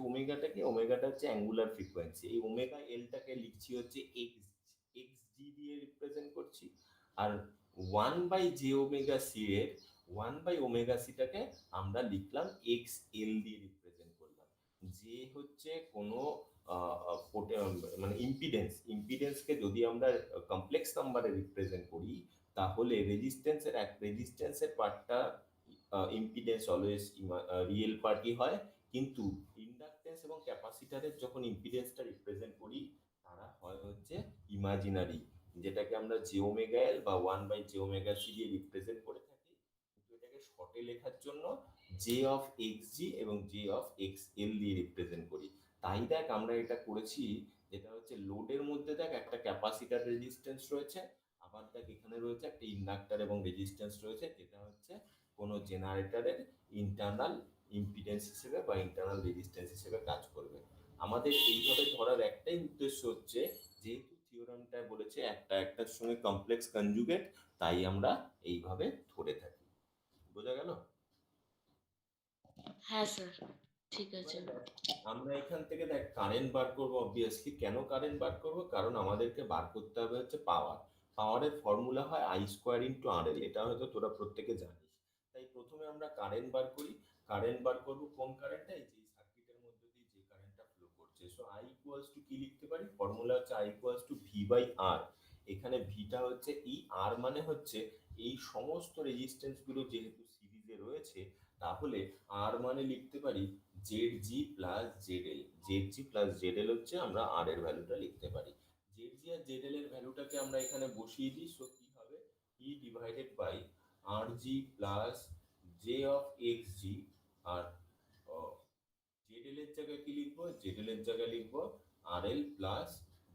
ওমেগাটা হচ্ছে অ্যাঙ্গুলার ফ্রিকোয়েন্সি। এই ওমেগা এলটাকে লিখছি হচ্ছে এক্স জি দিয়ে রিপ্রেজেন্ট করছি। আর 1/j ওমেগা সি এর 1/ওমেগা সিটাকে আমরা লিখলাম এক্স এল দিয়ে রিপ্রেজেন্ট করলাম। যে হচ্ছে কোনো মানে ইম্পিডেন্সকে যদি আমরা কমপ্লেক্স নাম্বারে রিপ্রেজেন্ট করি, তাহলে রেজিস্ট্যান্সের পার্টটা ইম্পিডেন্স অলওয়েজ রিয়েল পার্টই হয়। কিন্তু ইন্ডাকটেন্স এবং ক্যাপাসিটারের যখন ইম্পিডেন্সটা রিপ্রেজেন্ট করি, তারা হয় হচ্ছে ইমাজিনারি, যেটাকে আমরা জে ওমেগা এল বা 1/j ওমেগা সি দিয়ে রিপ্রেজেন্ট করে থাকি। কিন্তু এটাকে শর্টে লেখার জন্য জে অফ এক্স জি এবং জে অফ এক্স এল দিয়ে রিপ্রেজেন্ট করি। তাই দেখ আমরা এটা করেছি, যেটা হচ্ছে লোডের মধ্যে দেখ একটা ক্যাপাসিটার রেজিস্ট্যান্স রয়েছে, আবার দেখ এখানে রয়েছে একটা ইন্ডাক্টর এবং রেজিস্ট্যান্স রয়েছে, যেটা হচ্ছে কোনো জেনারেটরের ইন্টারনাল ইম্পিডেন্স হিসেবে বা ইন্টারনাল রেজিস্ট্যান্স হিসেবে কাজ করবে। আমাদের এইভাবে ধরার একটাই উদ্দেশ্য হচ্ছে, যেহেতু থিওরামটায় বলেছে একটা একটার সঙ্গে কমপ্লেক্স কনজুগেট, তাই আমরা এইভাবে ধরে থাকি। বোঝা গেল? হ্যাঁ স্যার ঠিক আছে। আমরা এখান থেকে দেখ কারেন্ট বার করবো। অবভিয়াসলি কেন কারেন্ট বার করবো? কারণ আমাদেরকে বার করতে হবে হচ্ছে পাওয়ারের ফর্মুলা হয় I square into R L, এটা হয়তো তোরা প্রত্যেকে জানিস। তাই প্রথমে আমরা কারেন্ট বার করি। কারেন্ট বার করবো কোন কারেন্টটা? এই যে সার্কিটের মধ্যে দিয়ে যে কারেন্টটা ফ্লো করছে। সো আই ইকুয়ালস টু কি লিখতে পারি? ফর্মুলা হচ্ছে I equals to V by R. এখানে ভিটা হচ্ছে এই আর মানে হচ্ছে এই সমস্ত রেজিস্ট্যান্স গুলো যেহেতু সিরিজে রয়েছে, তাহলে আর মানে লিখতে পারি জেড জি প্লাস জেড এল। জেড জি প্লাস জেড এল হচ্ছে আমরা আর এর ভ্যালুটা লিখতে পারি। জেড জি আর জেড এল এর ভ্যালুটাকে আমরা এখানে বসিয়ে দিই। সো কি হবে? E divided by R G plus J of X G. আর জেড এল এর জায়গায় কি লিখবো? জেড এল এর জায়গায় লিখবো R L plus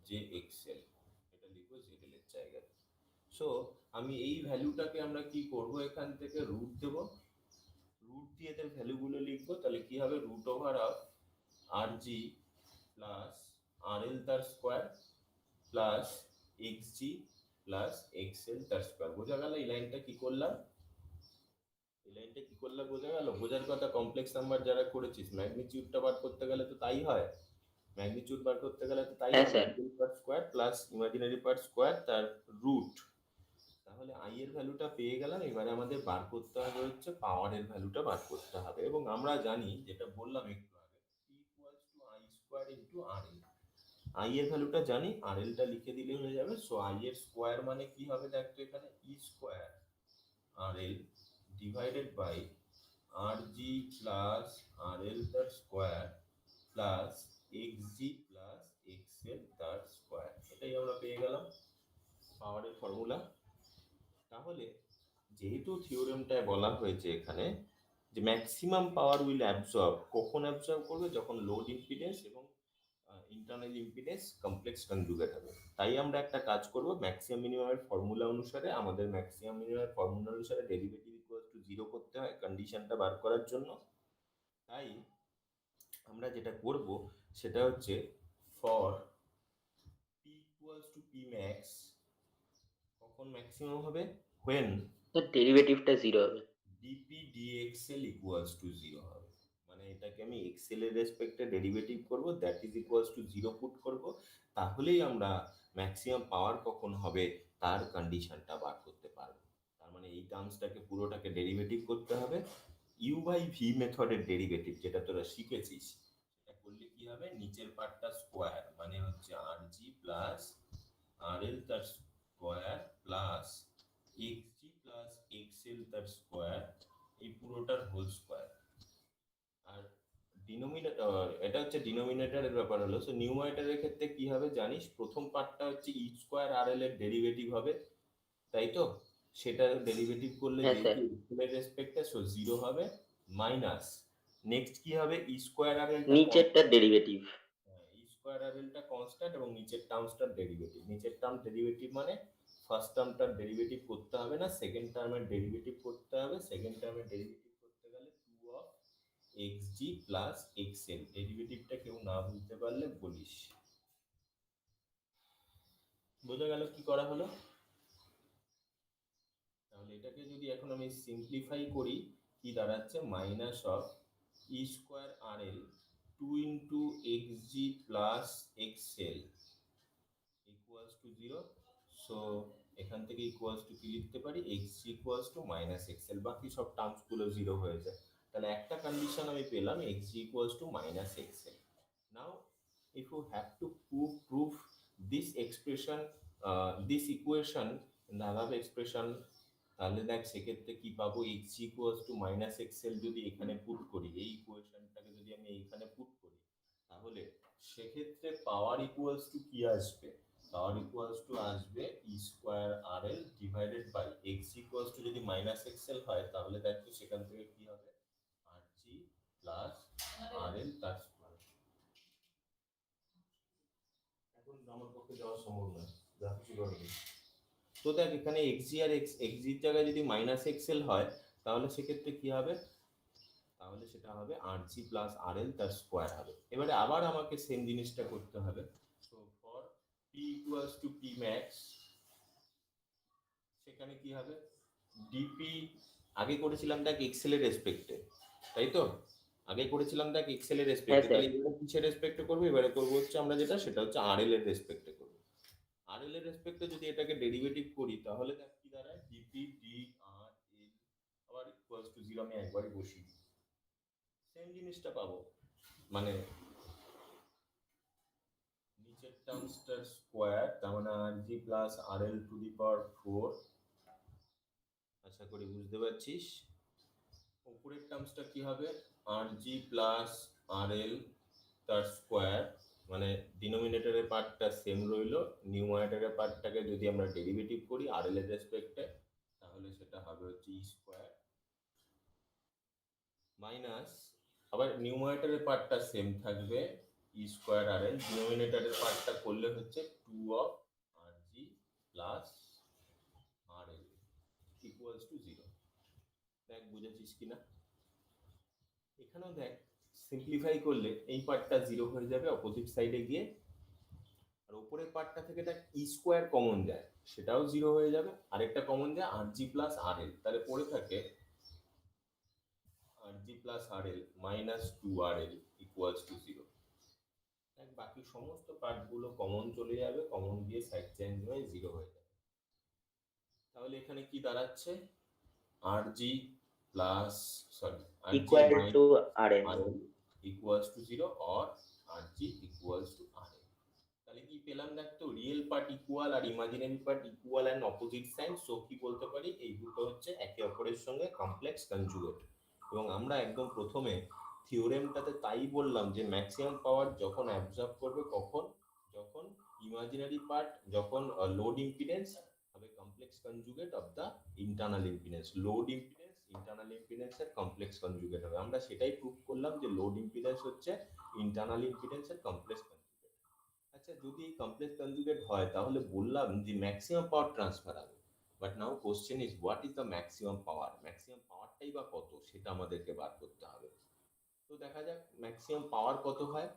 J X L, এটা লিখবো জেড এল এর জায়গায়। সো আমি এই ভ্যালুটাকে আমরা কি করব, এখান থেকে রুট দেবো, রুট দিয়ে এদের ভ্যালুগুলো লিখবো। তাহলে কি হবে? Root over of R G plus R L তার square plus X G plus X L তার স্কোয়ার। বোঝা গেল এই লাইনটা কি করলাম? এই লাইনটা কি করলাম বোঝা গেল? বোঝার কথা। কমপ্লেক্স নাম্বার যারা করেছিস, ম্যাগনিটিউডটা বার করতে গেলে তো তাই হয়, ম্যাগনিটিউড বার করতে গেলে তো তাই হ্যাঁ হবে, sir. Real part square plus imaginary part square তার রুট। তাহলে আই এর ভ্যালুটা পেয়ে গেলাম। এবারে আমাদের বার করতে হবে হচ্ছে পাওয়ারের ভ্যালুটা বার করতে হবে। এবং আমরা জানি, যেটা বললাম একটু আগে, P equals to I square into R L. I এর ভ্যালুটা জানি, আর এলটা লিখে দিলে হয়ে যাবে। সো আই এর স্কোয়ার মানে কি হবে দেখতো এখানে, E square R L divided by R G plus R L তার square plus X G plus X L তার স্কোয়ার। এটাই আমরা পেয়ে গেলাম পাওয়ারের ফর্মুলা। তাহলে যেহেতু থিওরেমটায় বলা হয়েছে এখানে যে ম্যাক্সিমাম পাওয়ার উইল অ্যাবজর্ব, কখন অ্যাবজর্ব করবে? যখন লোড ইম্পিডেন্স এবং ইন্টারনাল ইম্পিডেন্স কমপ্লেক্স কনজুগেট হবে। তাই আমরা একটা কাজ করব, ম্যাক্সিমাম মিনিমামের ফর্মুলা অনুসারে, আমাদের ম্যাক্সিমাম মিনিমামের ফর্মুলা অনুসারে ডেরিভেটিভ ইকুয়াল টু 0 করতে হয় কন্ডিশনটা বার করার জন্য। তাই আমরা যেটা করব সেটা হচ্ছে for P equals to P max, কখন ম্যাক্সিমাম হবে, when স্যার ডেরিভেটিভটা 0 হবে। ডিপি ডিএক্সএল ইকুয়ালস টু 0 হবে। মানে এটাকে আমি এক্সেল এর রেসপেক্টে ডেরিভেটিভ করব, that is equals to 0 put করব, তাহলেই আমরা ম্যাক্সিমাম পাওয়ার কখন হবে তার কন্ডিশনটা বার করতে পারবো। তার মানে এই টার্মসটাকে পুরোটাকে ডেরিভেটিভ করতে হবে। ইউ বাই ভি মেথডের ডেরিভেটিভ যেটা তোরা শিখেছিস, সেটা করলে কি হবে, নিচের পার্টটা স্কোয়ার মানে হচ্ছে আর জি প্লাস আর এল তার square plus X G plus X L তার স্কোয়ার, এই পুরোটার হোল স্কোয়ার। আর ডিনোমিনেটর, এটা হচ্ছে ডিনোমিনেটরের ব্যাপার হলো। সো নিউমারেটরের ক্ষেত্রে কি হবে জানিস, প্রথম পার্টটা হচ্ছে ই স্কোয়ার আর এল এর ডেরিভেটিভ হবে, তাই তো? সেটা ডেরিভেটিভ করলে হ্যাঁ, যেহেতু এক্সেলের রেসপেক্টে, সো 0 হবে, মাইনাস নেক্সট কি হবে, ই স্কোয়ার আর এল নিচেরটা ডেরিভেটিভ। ই স্কোয়ার আর এলটা কনস্ট্যান্ট এবং নিচের টার্মসটার ডেরিভেটিভ। নিচের টার্ম ডেরিভেটিভ মানে ফার্স্ট টার্মটার ডেরিভেটিভ করতে হবে না, সেকেন্ড টার্মের ডেরিভেটিভ করতে হবে। সেকেন্ড টার্মের ডেরিভেটিভ করতে গেলে 2 of X G plus X L, ডেরিভেটিভটা কেউ না বুঝতে পারলে বলিস। বোঝা গেল কি করা হলো? তাহলে এটাকে যদি এখন আমি সিম্পলিফাই করি, কি দাঁড়াচ্ছে, minus of E square R L 2 into X G plus X L equals to 0। So এখান থেকে ইকুয়ালস টু কি লিখতে পারি, X G equals to minus X L, বাকি সব টার্মসগুলো 0 হয়ে যায়। তাহলে একটা কন্ডিশন আমি পেলাম, x G equals to minus X L. Now if you have to prove this expression, this equation in the above expression, তাহলে দেখ সেক্ষেত্রে কি পাবো, X equals to minus X L যদি এখানে পুট করি, এই ইকুয়েশনটাকে যদি আমি এইখানে পুট করি, তাহলে সেক্ষেত্রে পাওয়ার ইকুয়ালস টু কি আসবে, পাওয়ার ইকুয়ালস টু আসবে E square R L divided by X equals to, যদি মাইনাস এক্সেল হয় তাহলে দেখো সেখান থেকে কি হবে, আর জি প্লাস আর এল তার স্কোয়ার। এখন আমার পক্ষে যাওয়া সম্ভব নয়, যা কিছু করবে। তো দেখ এখানে এক্সজি আর এক্সজির জায়গায় যদি মাইনাস এক্সেল হয় তাহলে সেক্ষেত্রে কি হবে, তাহলে সেটা হবে আর জি প্লাস আর এল তার স্কোয়ার হবে। এবারে আবার আমাকে সেম জিনিসটা করতে হবে। So for P equals to P max, সেখানে কি হবে, ডিপি আগে করেছিলাম দেখ এক্সেল এর রেসপেক্টে, তাই তো? আগে করেছিলাম দেখ এক্সেল এর রেসপেক্টে, স্যার। তাহলে এবারে কিসের রেসপেক্টে করবো, এবারে করবো হচ্ছে আমরা যেটা, সেটা হচ্ছে আর এল এর রেসপেক্টে করবো। আর এল এর রেসপেক্টে যদি এটাকে ডেরিভেটিভ করি তাহলে দেখ কি দাঁড়ায়, ডিপি ডি আর এল আবার ইকুয়ালস টু 0, আমি একবারই বসি, সেম জিনিসটা পাবো। মানে নিচের টার্মসটার স্কোয়ার, তার মানে আর G plus R L two the পাওয়ার 4, আশা করি বুঝতে পারছিস। উপরের টার্মসটা কি হবে, আর জি প্লাস আর এল তার স্কোয়ার, মানে ডিনোমিনেটরের পার্টটা সেম রইলো, নিউমারেটরের পার্টটাকে যদি আমরা ডেরিভেটিভ করি আর এল এর রেসপেক্টে, তাহলে সেটা হবে হচ্ছে ই স্কোয়ার মাইনাস, আবার নিউমারেটরের পার্টটা সেম থাকবে ই স্কোয়ার আর এল, ডিনোমিনেটরের পার্টটা করলে হচ্ছে 2 of R G plus R L equals to 0। দেখ বুঝেছিস কিনা? এখানেও দেখ সিম্পলিফাই করলে এই পার্টটা 0 হয়ে যাবে অপোজিট সাইডে গিয়ে, আর উপরের পার্টটা থেকে দেখ ই স্কোয়ার কমন যায়, সেটাও 0 হয়ে যাবে, আরেকটা কমন যায় আর জি প্লাস আর এল, তাহলে পড়ে থাকে R G plus R L minus 2 R L equals to 0। দেখ বাকি সমস্ত পার্টগুলো কমন চলে যাবে, কমন গিয়ে সাইড চেঞ্জ হয়ে 0 হয়ে যাবে। তাহলে এখানে কি দাঁড়াচ্ছে, R G plus sorry R G equal to R L. R L equals to 0 or R G equals to R L. তাহলে কি পেলাম দেখ তো, রিয়েল পার্ট ইকুয়াল আর imaginary part equal and opposite sign, so কি বলতে পারি, এই দুটো হচ্ছে একে অপরের সঙ্গে কমপ্লেক্স কনজুগেট। এবং আমরা একদম প্রথমে থিওরেমটাতে তাই বললাম যে ম্যাক্সিমাম পাওয়ার যখন অ্যাবজর্ব করবে কখন, যখন ইমাজিনারি পার্ট, যখন লোড ইম্পিডেন্স হবে complex conjugate of the internal impedance, load impedance internal ইম্পিডেন্সের কমপ্লেক্স কনজুগেট হবে। আমরা সেটাই প্রুভ করলাম যে লোড ইম্পিডেন্স হচ্ছে ইন্টারনাল ইম্পিডেন্সের কমপ্লেক্স কনজুগেট। আচ্ছা যদি এই কমপ্লেক্স কনজুগেট হয় তাহলে বললাম যে ম্যাক্সিমাম পাওয়ার ট্রান্সফার হবে, but now question is what is the maximum power, maximum পাওয়ারটাই বা কত সেটা আমাদেরকে বার করতে হবে। তো দেখা যাক ম্যাক্সিমাম পাওয়ার কত হয়।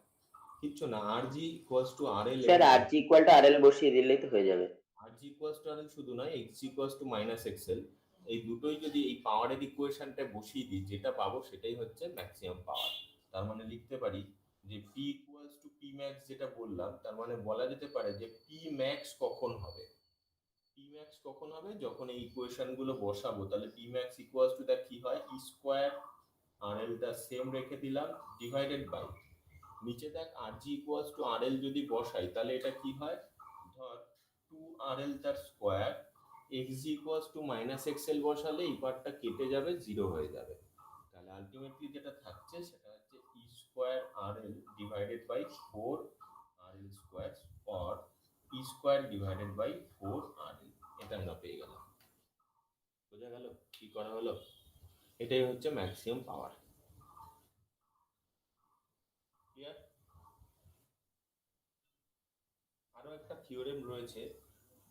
কিচ্ছু না, R G equals to R L. Sir R G equal to R L বসিয়ে দিলেই তো হয়ে যাবে। আর জি ইকুয়ালস টু আর এল শুধু নয়, x G equals to minus XL, এই দুটোই যদি এই পাওয়ারের ইকুয়েশনটা বসিয়ে দিই যেটা পাবো সেটাই হচ্ছে ম্যাক্সিমাম পাওয়ার। তার মানে লিখতে পারি যে P equals to P max, যেটা বললাম তার মানে বলা যেতে পারে যে পি ম্যাক্স কখন হবে, পি ম্যাক্স কখন হবে যখন এই ইকুয়েশন গুলো বসাবো, তাহলে P max equals to the কি হয়, ই স্কোয়ার আর এলটা সেম রেখে দিলাম ডিভাইডেড বাই, নিচে দেখ আর জি ইকুয়ালস টু আর এল যদি বসাই তাহলে এটা কি হয়, ধর টু আর এল তার square, x G equals to minus X এল বসালে এই পার্টটা কেটে যাবে, জিরো হয়ে যাবে। তাহলে আলটিমেটলি যেটা থাকছে সেটা হচ্ছে E square R L divided by four R L square, or E square divided by four R L. এটা আমরা পেয়ে গেলাম। বোঝা গেল কি করা হলো? এটাই হচ্ছে ম্যাক্সিমাম পাওয়ার। ক্লিয়ার? আরো একটা থিওরেম রয়েছে,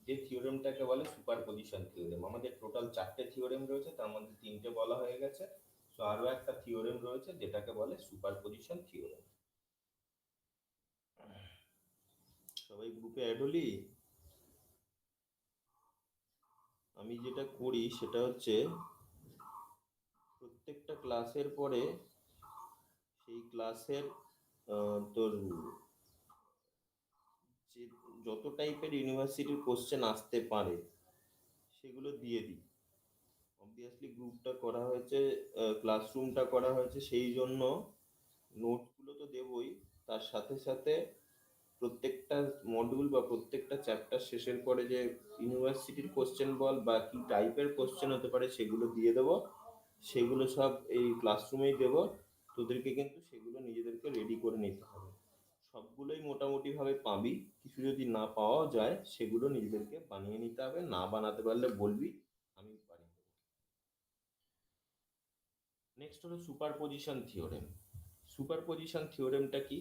যে থিওরেমটাকে বলে সুপারপজিশন থিওরেম। আমাদের টোটাল 4টে থিওরেম রয়েছে, তার মধ্যে 3টে বলা হয়ে গেছে। তো আরো একটা থিওরেম রয়েছে যেটাকে বলে সুপারপজিশন থিওরেম। সবাই গ্রুপে অ্যাড হলি? আমি যেটা করি সেটা হচ্ছে প্রত্যেকটা ক্লাসের পরে সেই ক্লাসের তোর যে যত টাইপের ইউনিভার্সিটির কোশ্চেন আসতে পারে সেগুলো দিয়ে দিই। অবভিয়াসলি গ্রুপটা করা হয়েছে, ক্লাসরুমটা করা হয়েছে সেই জন্য নোটগুলো তো দেবই, তার সাথে সাথে প্রত্যেকটা মডিউল বা প্রত্যেকটা চ্যাপ্টার শেষের পরে যে ইউনিভার্সিটির কোশ্চেন বল বা কি টাইপের কোশ্চেন হতে পারে সেগুলো দিয়ে দেবো। সেগুলো সব এই ক্লাসরুমেই দেবো, তোদেরকে কিন্তু সেগুলো নিজেদেরকে রেডি করে নিতে হবে। সবগুলোই মোটামুটি ভাবে পাবি, কিছু যদি না পাওয়াও যায় সেগুলো নিজেদেরকে বানিয়ে নিতে হবে, না বানাতে পারলে বলবি, আমি বানিয়ে দেবো। নেক্সট হলো সুপারপজিশন থিওরেম। সুপারপজিশন থিওরেমটা কি?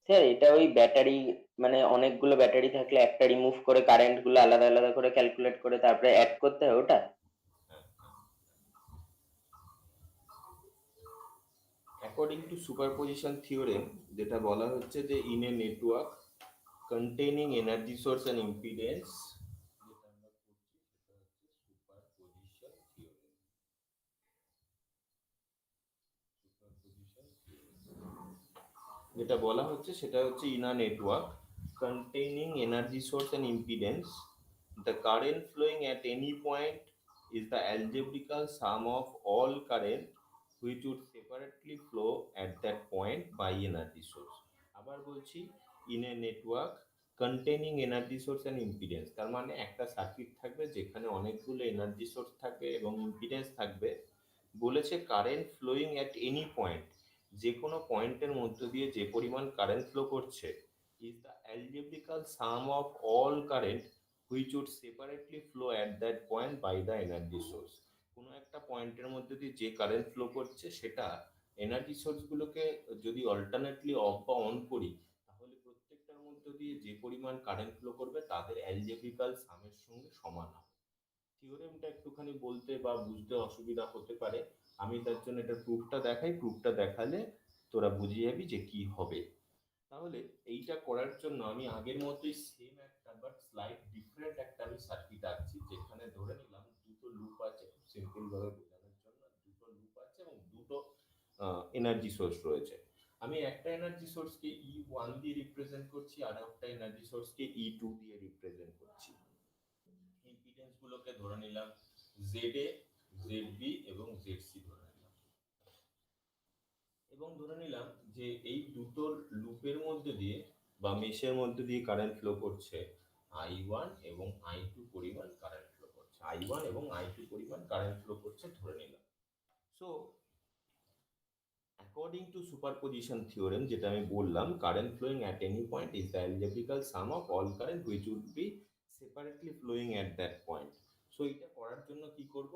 স্যার এটা ওই ব্যাটারি, মানে অনেকগুলো ব্যাটারি থাকলে একটা রিমুভ করে কারেন্ট গুলো আলাদা আলাদা করে ক্যালকুলেট করে তারপরে অ্যাড করতে হয় ওটা? অ্যাকর্ডিং টু সুপারপজিশন থিওরেম যেটা বলা হচ্ছে যে in a network containing energy source and impedance, যেটা আমরা করছি সেটা হচ্ছে সুপারপজিশন থিওরেম। সুপারপজিশন যেটা বলা হচ্ছে সেটা হচ্ছে in a network containing energy source and impedance, the current flowing at any point is the algebraical sum of all current which would separately flow at that point by energy source. আবার বলছি, in a network containing energy source and impedance, তার মানে একটা সার্কিট থাকবে যেখানে অনেকগুলো এনার্জি সোর্স থাকবে এবং ইম্পিডেন্স থাকবে। বলেছে current flowing at any point, যে কোনো পয়েন্টের মধ্য দিয়ে যে পরিমাণ কারেন্ট ফ্লো করছে is the algebraical sum of all current which would separately flow at that point by the energy source. কোনো একটা পয়েন্টের মধ্যে দিয়ে যে কারেন্ট ফ্লো করছে সেটা এনার্জি সোর্সগুলোকে যদি অল্টারনেটলি অফ বা অন করি তাহলে প্রত্যেকটার মধ্যে দিয়ে যে পরিমাণ কারেন্ট ফ্লো করবে তাদের অ্যালজেব্রিক্যাল সামের সঙ্গে সমান হবে। থিওরেমটা একটুখানি বলতে বা বুঝতে অসুবিধা হতে পারে, আমি তার জন্য এটা প্রুফটা দেখাই, প্রুফটা দেখালে তোরা বুঝে যাবি যে কি হবে। তাহলে এইটা করার জন্য আমি আগের মতোই সেম একটা বাট স্লাইড ডিফারেন্ট একটা আমি সার্কিট আঁকছি, যেখানে ধরে নিলাম দুটো লুপ আছে, খুব সিম্পল ভাবে বোঝানোর জন্য দুটো লুপ আছে এবং দুটো এনার্জি সোর্স রয়েছে। আমি একটা এনার্জি সোর্সকে E1 দিয়ে রিপ্রেজেন্ট করছি আর একটা এনার্জি সোর্সকে E2 দিয়ে রিপ্রেজেন্ট করছি। ইম্পিডেন্স গুলোকে ধরে নিলাম ZA, ZB এবং ZC ধরে নিলাম, এবং ধরে নিলাম যে এই দুটো লুপের মধ্যে দিয়ে বা মেশের মধ্যে দিয়ে কারেন্ট ফ্লো করছে I1 এবং I2 পরিমাণ কারেন্ট ফ্লো করছে, I1 এবং I2 পরিমাণ কারেন্ট ফ্লো করছে ধরে নিলাম। So according to superposition theorem যেটা আমি বললাম, current flowing at any point is the algebraical sum of all current which would be separately flowing at that point. So এটা করার জন্য কি করব,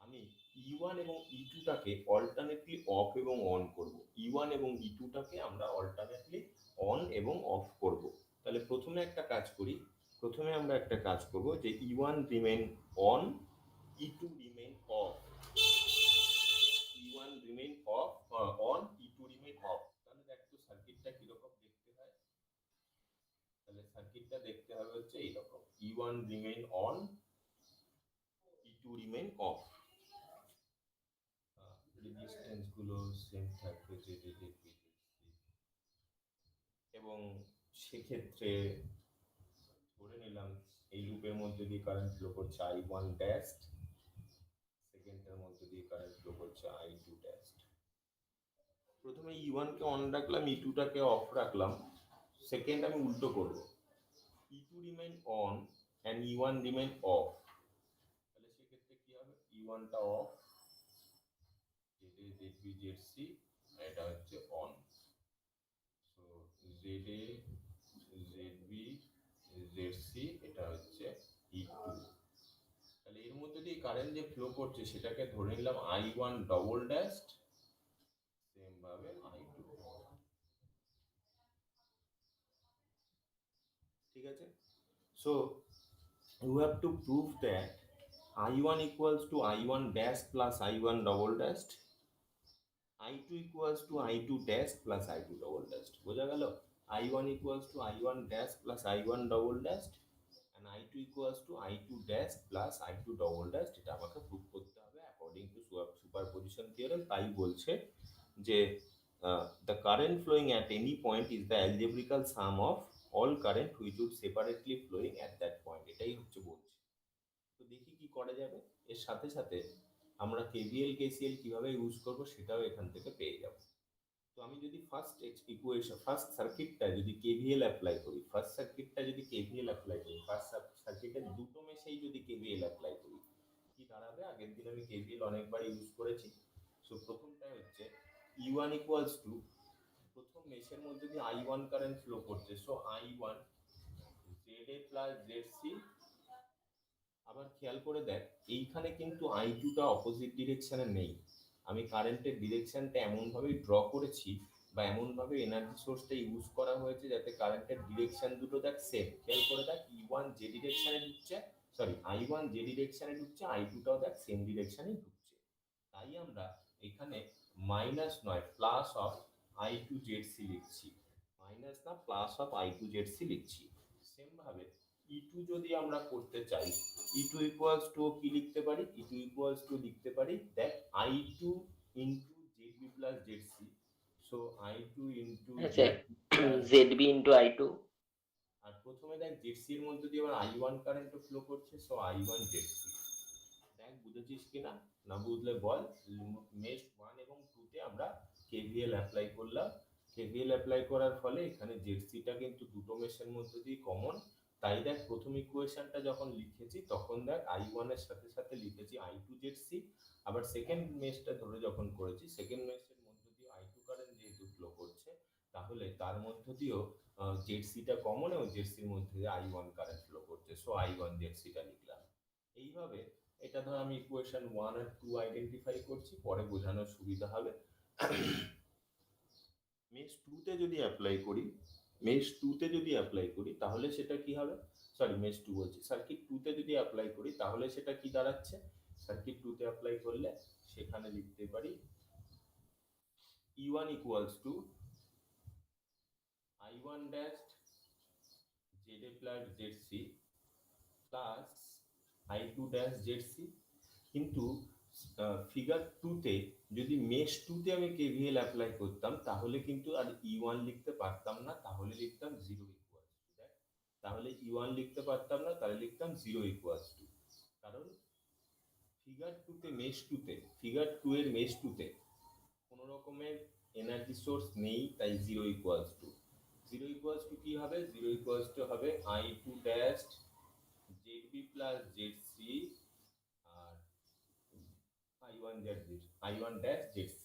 আমি E1 এবং E2টাকে অল্টারনেটলি অফ এবং অন করব। E1 এবং E2টাকে আমরা অল্টারনেটলি অন এবং অফ করব। তাহলে প্রথমে আমরা একটা কাজ করব যে E1 remain on, E2 remain of. E1 remain of on, E2 remain off. তাহলে দেখ তো সার্কিটটা কিরকম দেখতে হয়। তাহলে সার্কিটটা দেখতে হবে হচ্ছে এইরকম, E1 remain on, E2 remain of. Resistance গুলো সেম থাকবে এবং সেক্ষেত্রে ধরে নিলাম এই লুপের মধ্যে দিয়ে কারেন্ট ফ্লো করছে I1 ড্যাশ, সেকেন্ডের মধ্যে দিয়ে কারেন্ট ফ্লো করছে I2 ড্যাশ। প্রথমে E1 কে অন রাখলাম, E2 টাকে অফ রাখলাম, সেকেন্ড আমি উল্টো করব, E2 remain on and E1 remain off. তাহলে সেক্ষেত্রে কি হবে, E1 টা অফ, ZB ZC, এটা হচ্ছে on. So ZA ZB ZC, এটা হচ্ছে E2। তাহলে এর মধ্যে দিয়ে কারেন্ট যে ফ্লো করছে সেটাকে ধরে নিলাম I1 ডবল ড্যাশ, সেম ভাবে I2। ঠিক আছে। So you have to prove that I1 equals to I1 dash plus I1 double dash, I2 equals to I2 dash plus I2 double dash। বোঝা গেল? I1 equals to I1 dash plus I1 double dash and I2 equals to I2 dash plus I2 double dash। এটা আমাকে প্রুভ করতে হবে অ্যাকর্ডিং টু সুপারপজিশন থিওরেম। তাই বলছে যে the current flowing at any point is the algebraical sum of all current which would separately flowing at that point। এটাই হচ্ছে বলছে। তো দেখি কি করা যাবে। এর সাথে সাথে আমরা কেভিএল কেসিএল কিভাবে ইউজ করব সেটাও এখান থেকে পেয়ে যাব। তো আমি যদি ফার্স্ট সার্কিটটা যদি কেভিএল অ্যাপ্লাই করি, ফার্স্ট সার্কিটের দুটো মেশেই যদি কেভিএল অ্যাপ্লাই করি কি দাঁড়াবে। আগের দিন আমি কেভিএল অনেকবার ইউজ করেছি। সো প্রথমটা হচ্ছে E1 ইকুয়ালস টু, প্রথম মেশের মধ্যে দিয়ে I1 কারেন্ট ফ্লো করছে, so I1 ZA plus ZC। আবার খেয়াল করে দেখ এইখানে কিন্তু I2 টা অপোজিট ডিরেকশনে নেই, আমি কারেন্টের ডিরেকশনটা এমনভাবে ড্র করেছি বা এমনভাবে এনার্জি সোর্সটা ইউজ করা হয়েছে যাতে কারেন্টের ডিরেকশন দুটো দেখ সেম। খেয়াল করে দেখ I1 যে ডিরেকশনে ঢুকছে, I2 টাও দেখ সেম ডিরেকশনে ঢুকছে। তাই আমরা এখানে মাইনাস নয় প্লাস অফ I2 ZC লিখছি, মাইনাস না প্লাস অফ I2 ZC লিখছি। সেম ভাবে E2 যদি আমরা করতে চাই, E2 ইকুয়ালস টু কি লিখতে পারি, E2 ইকুয়ালস টু লিখতে পারি দেখ I2 into ZB plus ZC। So I2 into ZB into I2। আর প্রথমে দেখ ZC এর মধ্যে দিয়ে আবার I1 কারেন্ট ফ্লো করছে, সো I1 ZC। দেখ বুঝেছিস কিনা, না বুঝলে বল। মেশ 1 এবং 2 তে আমরা কেভিএল অ্যাপ্লাই করলাম। কেভিএল অ্যাপ্লাই করার ফলে এখানে জেডসিটা কিন্তু দুটো মেশের মধ্যে দিয়ে কমন। তাই দেখ প্রথম ইকুয়েশনটা যখন লিখেছি তখন দেখ I1 এর সাথে সাথে লিখেছি I2 জেডসি। আবার সেকেন্ড মেশটা ধরে যখন করেছি, সেকেন্ড মেশের মধ্যে দিয়ে I2 কারেন্ট যেহেতু ফ্লো করছে তাহলে তার মধ্যে দিয়েও জেডসিটা কমন এবং জেডসির মধ্যে দিয়ে I1 কারেন্ট ফ্লো করছে, সো I1 জেডসিটা লিখলাম। এইভাবে এটা ধর আমি ইকুয়েশন 1 আর 2 আইডেন্টিফাই করছি, পরে বোঝানোর সুবিধা হবে। মেশ 2 তে যদি অ্যাপ্লাই করি তাহলে সেটা কি হবে, মেশ 2 বলছি, সার্কিট 2 তে যদি অ্যাপ্লাই করি তাহলে সেটা কি দাঁড়াচ্ছে। সার্কিট 2 তে অ্যাপ্লাই করলে সেখানে লিখতে পারি E1 equals to I1 dash ZA plus ZC plus I2 dash ZC। কিন্তু ফিগার 2 তে যদি মেশ 2 তে আমি কেভিএল অ্যাপ্লাই করতাম তাহলে কিন্তু আর E1 লিখতে পারতাম না, তাহলে লিখতাম 0 ইকুয়ালস টু। দেখ তাহলে E1 লিখতে পারতাম না, তাহলে লিখতাম 0 ইকুয়ালস টু। কারণ ফিগার 2 এর মেশ 2 তে কোনো রকমের এনার্জি সোর্স নেই, তাই 0 ইকুয়ালস টু। 0 ইকুয়ালস টু কি হবে, 0 ইকুয়ালস টু হবে I2 dash ZB plus ZC আর I1 ড্যাশ ZC।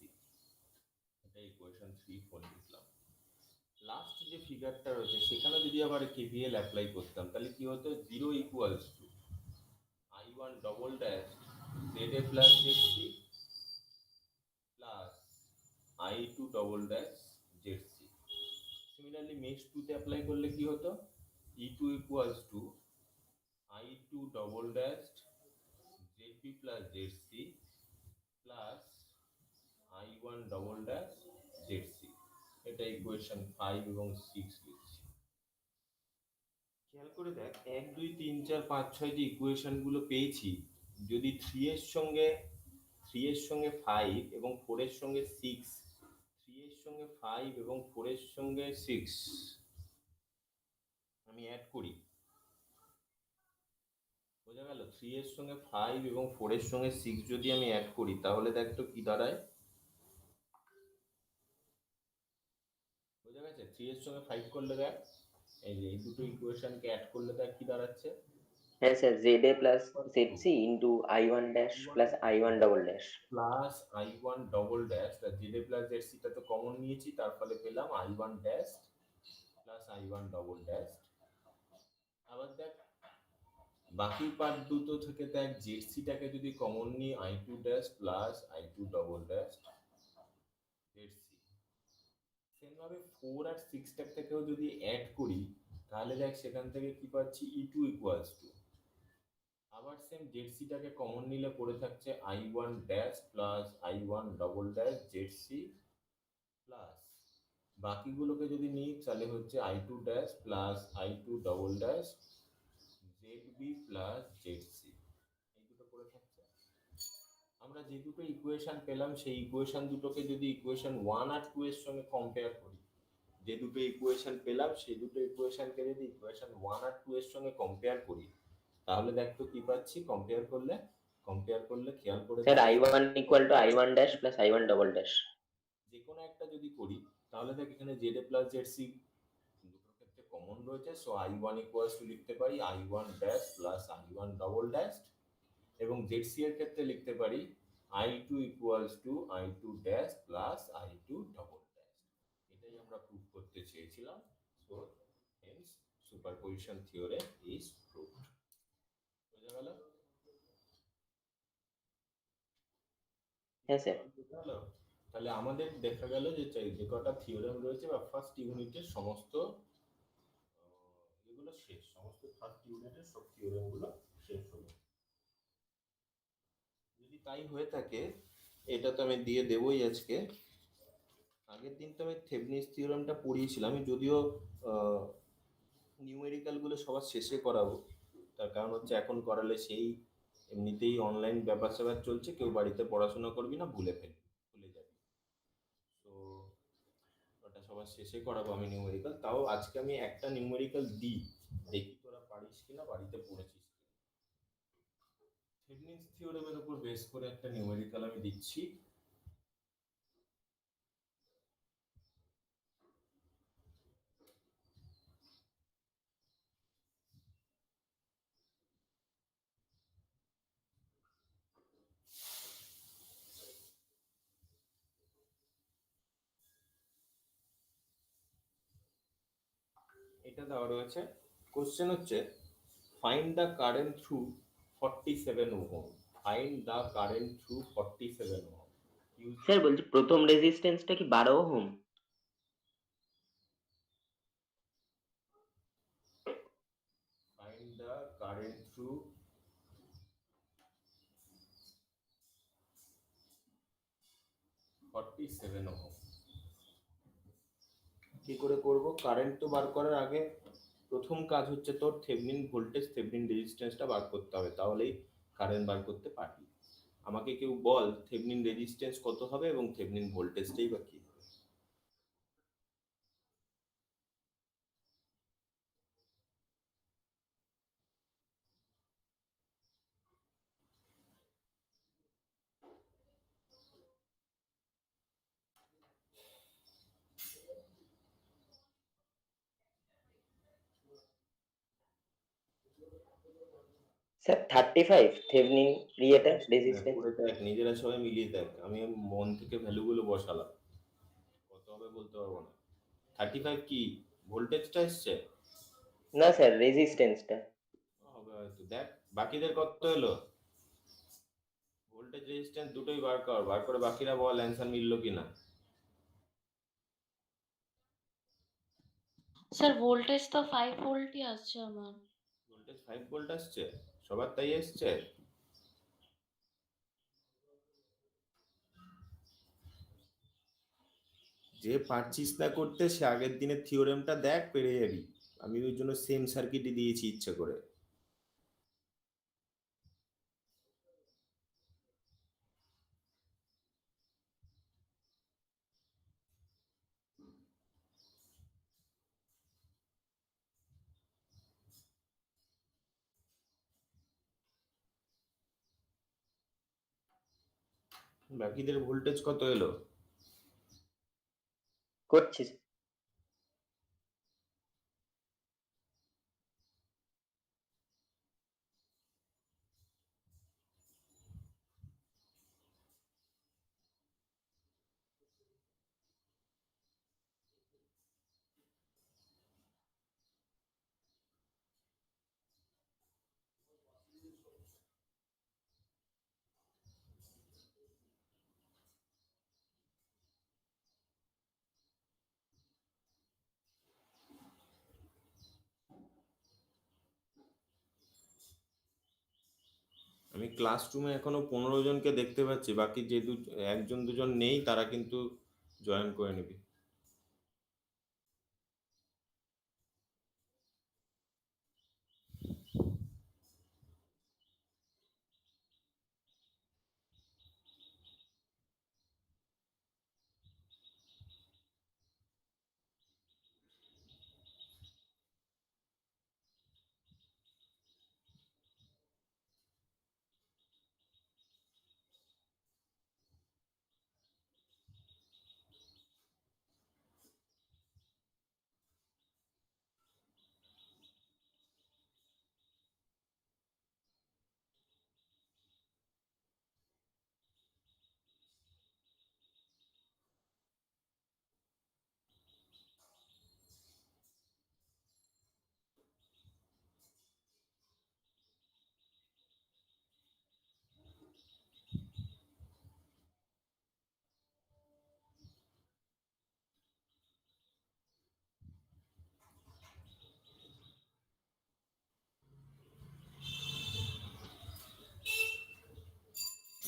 এটা ইকুয়েশন 3 4 লিখলাম। লাস্ট যে ফিগারটা রয়েছে সেখানে যদি আবার কেভিএল অ্যাপ্লাই করতাম তাহলে কি হতো, 0 equals to I1 double dash ZB ZA plus ZC plus I2 double dash ZC. Similarly mesh 2 তে অ্যাপ্লাই করলে কি হতো, E2 equals to I2 double dash ZB plus ZC plus I1 double dash ZC। এটা ইকুয়েশন 5 এবং 6 লিখছি। খেয়াল করে দেখ 1 2 3 4 5 6 যে ইকুয়েশন গুলো পেয়েছি, যদি 3 এর সঙ্গে 5 এবং 4 এর সঙ্গে 6, 3 এর সঙ্গে 5 এবং 4 এর সঙ্গে 6 আমি অ্যাড করি, বোঝা গেল? 3 এর সঙ্গে 5 এবং 4 এর সঙ্গে 6 যদি আমি অ্যাড করি তাহলে দেখ তো কি দাঁড়ায়, বোঝা গেছে? 3 এর সঙ্গে 5 করলে দেখ, এই যে এই দুটো ইকুয়েশনকে অ্যাড করলে দেখ কি দাঁড়াচ্ছে, হ্যাঁ sir, ZA plus ZC into I1 dash plus I1 double dash plus I1 double dash, ZA plus ZC টা তো কমন নিয়েছি, তার ফলে পেলাম I1 dash plus I1 double dash. আবার দেখ বাকি পার্ট দুটো থেকে দেখ ZC টাকে যদি কমন নিই I2 dash plus I2 double dash ZC। Same ভাবে 4 আর 6 টার থেকেও যদি অ্যাড করি তাহলে দেখ সেখান থেকে কি পাচ্ছি, E2 ইকুয়ালস টু, আবার সেম ZC টাকে কমন নিলে পড়ে থাকছে I1 dash plus I1 double dash ZC plus বাকিগুলোকে যদি নিই তাহলে হচ্ছে I2 dash plus I2 double dash ZB plus ZC, এই দুটো পড়ে থাকছে। আমরা যে দুটো ইকুয়েশন পেলাম সেই ইকুয়েশন দুটোকে যদি ইকুয়েশন 1 আর 2 এর সঙ্গে কম্পেয়ার করি, যে দুটো ইকুয়েশন পেলাম সেই দুটো ইকুয়েশনকে যদি ইকুয়েশন 1 আর 2 এর সঙ্গে কম্পেয়ার করি তাহলে দেখ তো কি পাচ্ছি, কম্পেয়ার করলে খেয়াল করে sir I1 equal to I1 dash plus I1 double dash। যে কোনো একটা যদি করি তাহলে দেখ এখানে ZA প্লাস ZC দুটোর ক্ষেত্রে কমন রয়েছে, সো I1 ইকুয়ালস টু লিখতে পারি I1 dash plus I1 double dash, এবং ZC এর ক্ষেত্রে লিখতে পারি I2 equals to I2 dash plus I2 double dash. এটাই আমরা প্রুভ করতে চেয়েছিলাম, so Haynes superposition theorem is proved. বোঝা গেল? হ্যাঁ স্যার। তাহলে আমাদের দেখা গেল যে যে কটা থিওরেম রয়েছে বা ফার্স্ট ইউনিটের সমস্ত এগুলো শেষ, সমস্ত ফার্স্ট ইউনিটের সব থিওরেম গুলো শেষ হলো। যদি তাই হয়ে থাকে এটা তো আমি দিয়ে দেবই আজকে। আগের দিন তো আমি থেভনিস থিওরেমটা পড়িয়েছিলাম, আমি যদিও নিউমেরিক্যাল গুলো সবার শেষে করাবো, তার কারণ হচ্ছে এখন করালে সেই এমনিতেই অনলাইন ব্যাপার স্যাপার চলছে, কেউ বাড়িতে পড়াশোনা করবি না, ভুলে যাবি, তো ওটা সবার শেষে করাবো আমি নিউমেরিক্যাল। তাও আজকে আমি একটা নিউমেরিক্যাল দিই, দেখি তোরা পারিস কিনা, বাড়িতে পড়েছিস কিনা। থেভনিস থিওরেমের উপর বেস করে একটা নিউমেরিক্যাল আমি দিচ্ছি। এটা দেওয়া রয়েছে, কোশ্চেন হচ্ছে find the current through 47 ohm, find the current through 47 ohm. Sir বলছি প্রথম রেজিস্ট্যান্সটা কি 12 ohm? Find the current through 47 ohm। কি করে করব? কারেন্ট তো বার করার আগে প্রথম কাজ হচ্ছে তোর থেভনিন ভোল্টেজ থেভনিন রেজিস্ট্যান্সটা বার করতে হবে, তাহলেই কারেন্ট বার করতে পারবি। আমাকে কেউ বল থেভনিন রেজিস্ট্যান্স কত হবে এবং থেভনিন ভোল্টেজটাই বা কি হবে। স্যার 35 থেভনিন ইয়েটা রেজিস্ট্যান্স। করে দেখ, নিজেরা সবাই মিলিয়ে দেখ, আমি মন থেকে ভ্যালুগুলো বসালাম, কত হবে বলতে পারবো না। 35 কি ভোল্টেজটা এসছে? না স্যার, রেজিস্ট্যান্সটা হবে হয়তো। দেখ বাকিদের কত এলো, ভোল্টেজ রেজিস্ট্যান্স দুটোই বার করে বাকিরা বল অ্যান্সার মিললো কিনা। স্যার ভোল্টেজ তো 5 ভোল্টই আসছে আমার। ভোল্টেজ 5 ভোল্ট আসছে, সবার তাই এসছে। যে পারছিস না করতে সে আগের দিনের থিওরেমটা দেখ, পেরে যাবি। আমি ওই জন্য সেম সার্কিটই দিয়েছি ইচ্ছা করে। বাকিদের ভোল্টেজ কত এলো? করছিস? আমি ক্লাসরুমে এখনো 15 জনকে দেখতে পাচ্ছি, বাকি যে একজন দুজন নেই তারা কিন্তু জয়েন করে নিবি।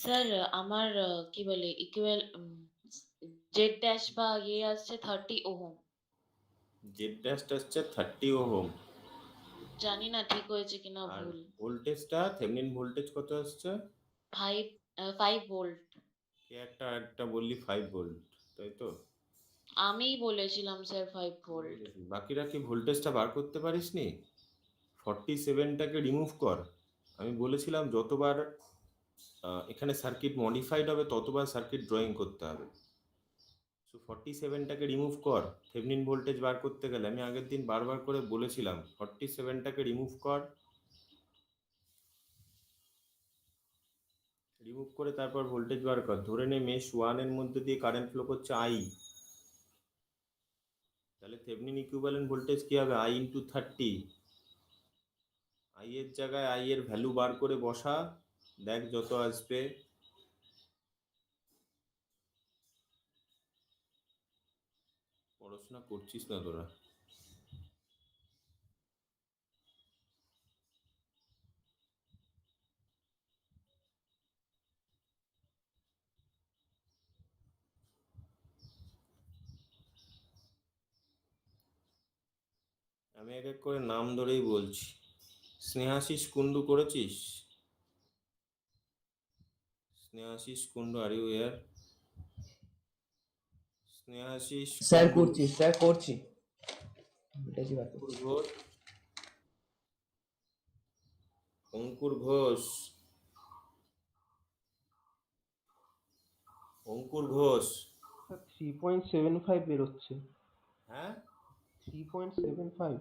স্যার আমার কি বলে ইকুয়াল জেড ড্যাশ বা ইয়ে আসছে 30 ওহম। জেড ড্যাশটা আসছে 30 ওহম। জানি না ঠিক হয়েছে কিনা আর ভুল। ভোল্টেজটা থেভেনিন ভোল্টেজ কত আসছে? 5 ভোল্ট। কে একটা বললি 5 ভোল্ট, তাই তো? আমিই বলেছিলাম স্যার 5 ভোল্ট। বাকিরা কি ভোল্টেজটা বার করতে পারিসনি? 47টাকে রিমুভ কর। আমি বলেছিলাম যতবার এখানে সার্কিট মডিফাইড হবে ততবার সার্কিট ড্রয়িং করতে হবে। সো 47টাকে রিমুভ কর থেভেনিন ভোল্টেজ বার করতে গেলে। আমি আগের দিন বারবার করে বলেছিলাম 47টাকে রিমুভ কর। রিমুভ করে তারপর ভোল্টেজ বার কর। ধরে নে মেশ 1 এর মধ্যে দিয়ে কারেন্ট ফ্লো করছে আই, তাহলে থেভেনিন ইকুইভ্যালেন্ট ভোল্টেজ কি হবে? I into 30। আই এর জায়গায় আই এর ভ্যালু বার করে বসা, দেখ যত আসবে। পড়াশোনা করছিস না তোরা? আমি এক এক করে নাম ধরেই বলছি। স্নেহাশিস কুন্ডু করেছিস? Snehashis Kundu, are you here? Snehashis sir Kundu. করছি, স্যার করছি। অঙ্কুর ঘোষ। অঙ্কুর ঘোষ। অঙ্কুর ঘোষ। 3.75 বেরোচ্ছে। হ্যাঁ, 3.75।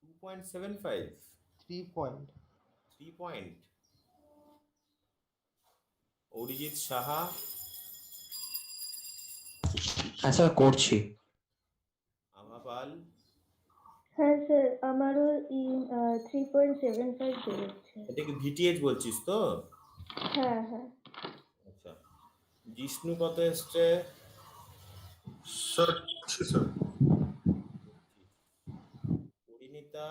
2.75। 3 পয়েন্ট। 3 পয়েন্ট। অরিজিৎ সাহা। হ্যাঁ স্যার করছি। আভা পাল। হ্যাঁ স্যার, আমারও 3.75 বেরোচ্ছে। এটা কি ভিটিএইচ বলছিস তো? হ্যাঁ হ্যাঁ আচ্ছা, জিষ্ণু কত এসছে? স্যার স্যার পরিণীতা,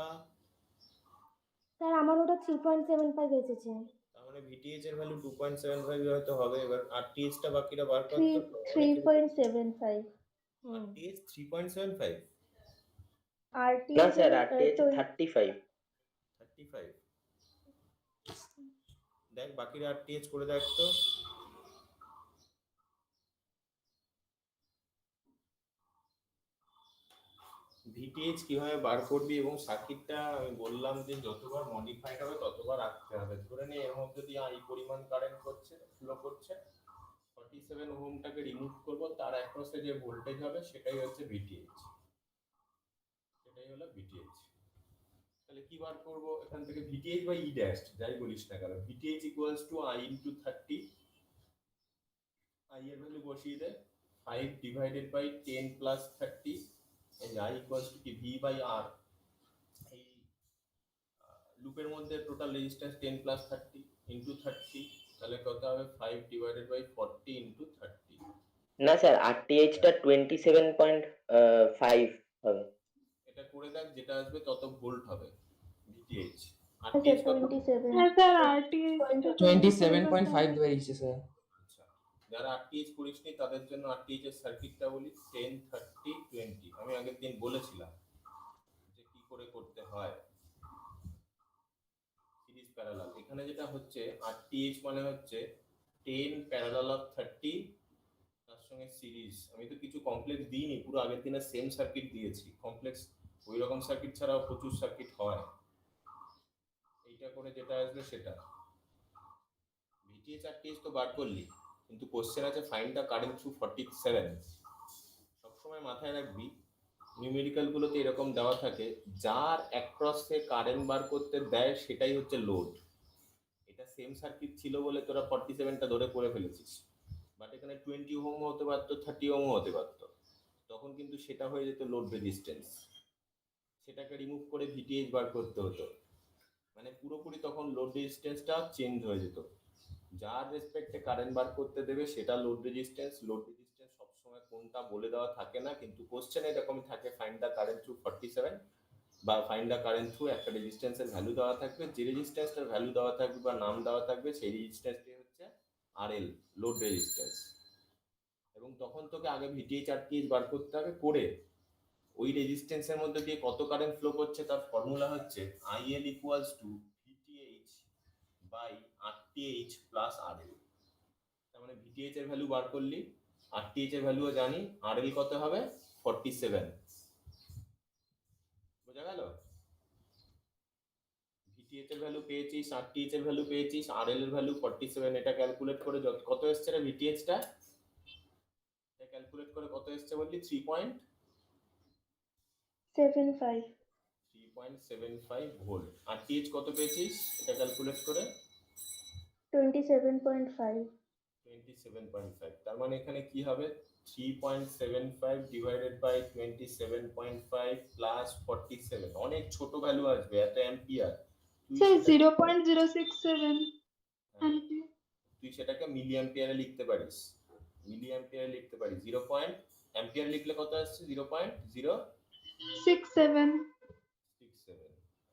স্যার আমার ওটা 3.75 এসেছে। তার মানে ভিটিএইচ এর ভ্যালু 2.75 হয়তো হবে। এবার আরটিএইচ টা বাকিরা বার করতে 3.75 আরটিএইচ 3.75 না আরটিএস স্যার আরটিএইচ 35। 35। দেখ বাকিরা আরটিএইচ করে দেখ তো। ভিটিএইচ কিভাবে বার করবি এবং সার্কিটটা আমি বললাম যে যতবার মডিফাইড হবে ততবার রাখতে হবে। ধরে নে এর মধ্যে দিয়ে এই পরিমাণ কারেন্ট করছে, ফ্লো করছে, 47 ওহমটাকে রিমুভ করব, তার অ্যাক্রসে যে ভোল্টেজ হবে সেটাই হচ্ছে ভিটিএইচ, সেটাই হলো ভিটিএইচ। তাহলে কি বার করব এখান থেকে? ভিটিএইচ বাই ই ড্যাশ যাই বলিস না কেন, VTH equals to I into 30। I এর ভ্যালু বসিয়ে দে, 5 ডিভাইডেড বাই 10 প্লাস 30, এই আই ইকুয়ালস টু কি ভি বাই আর। এই লুপের মধ্যে টোটাল রেজিস্ট্যান্স 10 প্লাস 30 ইনটু 30, তাহলে কত হবে? 5 ডিভাইডেড বাই 40 ইনটু 30। না স্যার আরটিএইচ টা 27.5 হবে। এটা করে দেখ, যেটা আসবে তত ভোল্ট হবে ভিটিএইচ। আচ্ছা আরটিএইচ কত? 27 হ্যাঁ স্যার আরটিএইচ 27.5 বেরিয়েছে স্যার। আচ্ছা, যারা আরটিএইচ করিসনি তাদের জন্য আরটিএইচ এর সার্কিটটা বলি, 10 30 20। আমি আগের দিন বলেছিলাম যে কি করে করতে হয় সিরিজ প্যারালাল। এখানে যেটা হচ্ছে আরটিএইচ মানে হচ্ছে 10 প্যারালাল অফ 30, তার সঙ্গে সিরিজ। আমি তো কিছু কমপ্লেক্স দিইনি, পুরো আগের দিনের সেম সার্কিট দিয়েছি। কমপ্লেক্স ওই রকম সার্কিট ছাড়াও প্রচুর সার্কিট হয়। এইটা করে যেটা আসবে সেটা ভিটিএইচ আরটিএইচ তো বার করলি, কিন্তু কোশ্চেন আছে ফাইন্ড দ্য কারেন্ট থ্রু 47। সবসময় মাথায় রাখবি নিউমেরিক্যাল গুলোতে এরকম দেওয়া থাকে, যার অ্যাক্রসে কারেন্ট বার করতে দেয় সেটাই হচ্ছে লোড। এটা সেম সার্কিট ছিল বলে তোরা 47টা ধরে করে ফেলেছিস, বাট এখানে 20 ওহম হতে পারতো, 30 ওহম হতে পারতো, তখন কিন্তু সেটা হয়ে যেত লোড রেজিস্ট্যান্স। সেটাকে রিমুভ করে ভিটিএইচ বার করতে হতো, মানে পুরোপুরি তখন লোড রেজিস্ট্যান্সটা চেঞ্জ হয়ে যেত। যার রেসপেক্টে কারেন্ট বার করতে দেবে সেটা লোড রেজিস্ট্যান্স। লোড রেজিস্ট্যান্স সবসময় কোনটা বলে দেওয়া থাকে না, কিন্তু কোশ্চেনে এরকমই থাকে, ফাইন্ড দ্য কারেন্ট থ্রু 47 বা ফাইন্ড দ্য কারেন্ট থ্রু একটা রেজিস্ট্যান্সের ভ্যালু দেওয়া থাকবে। যে রেজিস্ট্যান্সটার ভ্যালু দেওয়া থাকবে বা নাম দেওয়া থাকবে সেই রেজিস্ট্যান্সটি হচ্ছে আরএল, লোড রেজিস্ট্যান্স। এবং তখন তোকে আগে ভিটিএইচ আরটিএইচ বার করতে হবে, করে ওই রেজিস্ট্যান্সের মধ্যে দিয়ে কত কারেন্ট ফ্লো করছে তার ফর্মুলা হচ্ছে IL equals to VTH by RTH plus RL. তার মানে ভিটিএইচ এর ভ্যালু বার করলি, আরটিএইচ এর ভ্যালুও জানি, আরএল কত হবে? 47। বোঝা গেল? ভিটিএইচ এর ভ্যালু পেয়েছিস, আরটিএইচ এর ভ্যালু পেয়েছিস, আরএল এর ভ্যালু 47। এটা ক্যালকুলেট করে কত এসছে রে ভিটিএইচ টা? এটা ক্যালকুলেট করে কত এসছে বললি? 3.75 ভোল্ট। আরটিএইচ কত পেয়েছিস এটা ক্যালকুলেট করে? 27.5 27.5। তার মানে এখানে কি হবে? 3.75 ডিভাইডেড বাই 27.5 প্লাস 47। অনেক ছোট ভ্যালু আসবে, এত অ্যাম্পিয়ার। Sir 0.067 ampere. তুই সেটাকে মিলি অ্যাম্পিয়ারে লিখতে পারিস, মিলি অ্যাম্পিয়ারে লিখতে পারিস। 0 পয়েন্ট অ্যাম্পিয়ার লিখলে কত আসছে? 0.067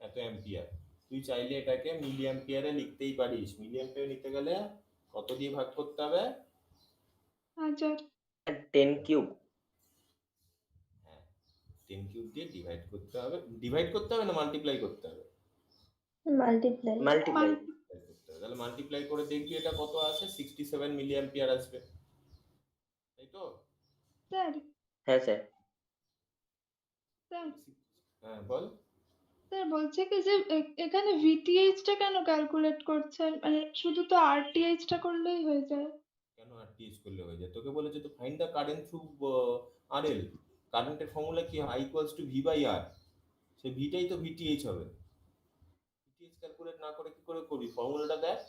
এত অ্যাম্পিয়ার। তুই চাইলে এটাকে মিলি অ্যাম্পিয়ারে লিখতেই পারিস। মিলি অ্যাম্পিয়ারে লিখতে গেলে কত দিয়ে ভাগ করতে হবে? 1000। 10 কিউব। হ্যাঁ, 10 কিউব দিয়ে ডিভাইড করতে হবে। ডিভাইড করতে হবে না মাল্টিপ্লাই করতে হবে? Multiply multiply. তাহলে মাল্টিপ্লাই করে দেখবি এটা কত আসে? 67 মিলি অ্যাম্পিয়ার আসবে, তাই তো? স্যার হ্যাঁ স্যার। স্যার হ্যাঁ বল। স্যার বলছে কি যে এখানে ভিটিএইচ টা কেন ক্যালকুলেট করছেন, মানে শুধু তো আরটিএইচ টা করলেই হয়ে যায়। কেন আরটিএইচ করলে হয়ে যায়? তোকে বলেছে তো find the current through RL. কারেন্টের ফর্মুলা কি? I equals to V by R. সেই ভিটাই তো ভিটিএইচ হবে। ভিটিএইচ ক্যালকুলেট না করে কি করে করবি? ফর্মুলাটা দেখ।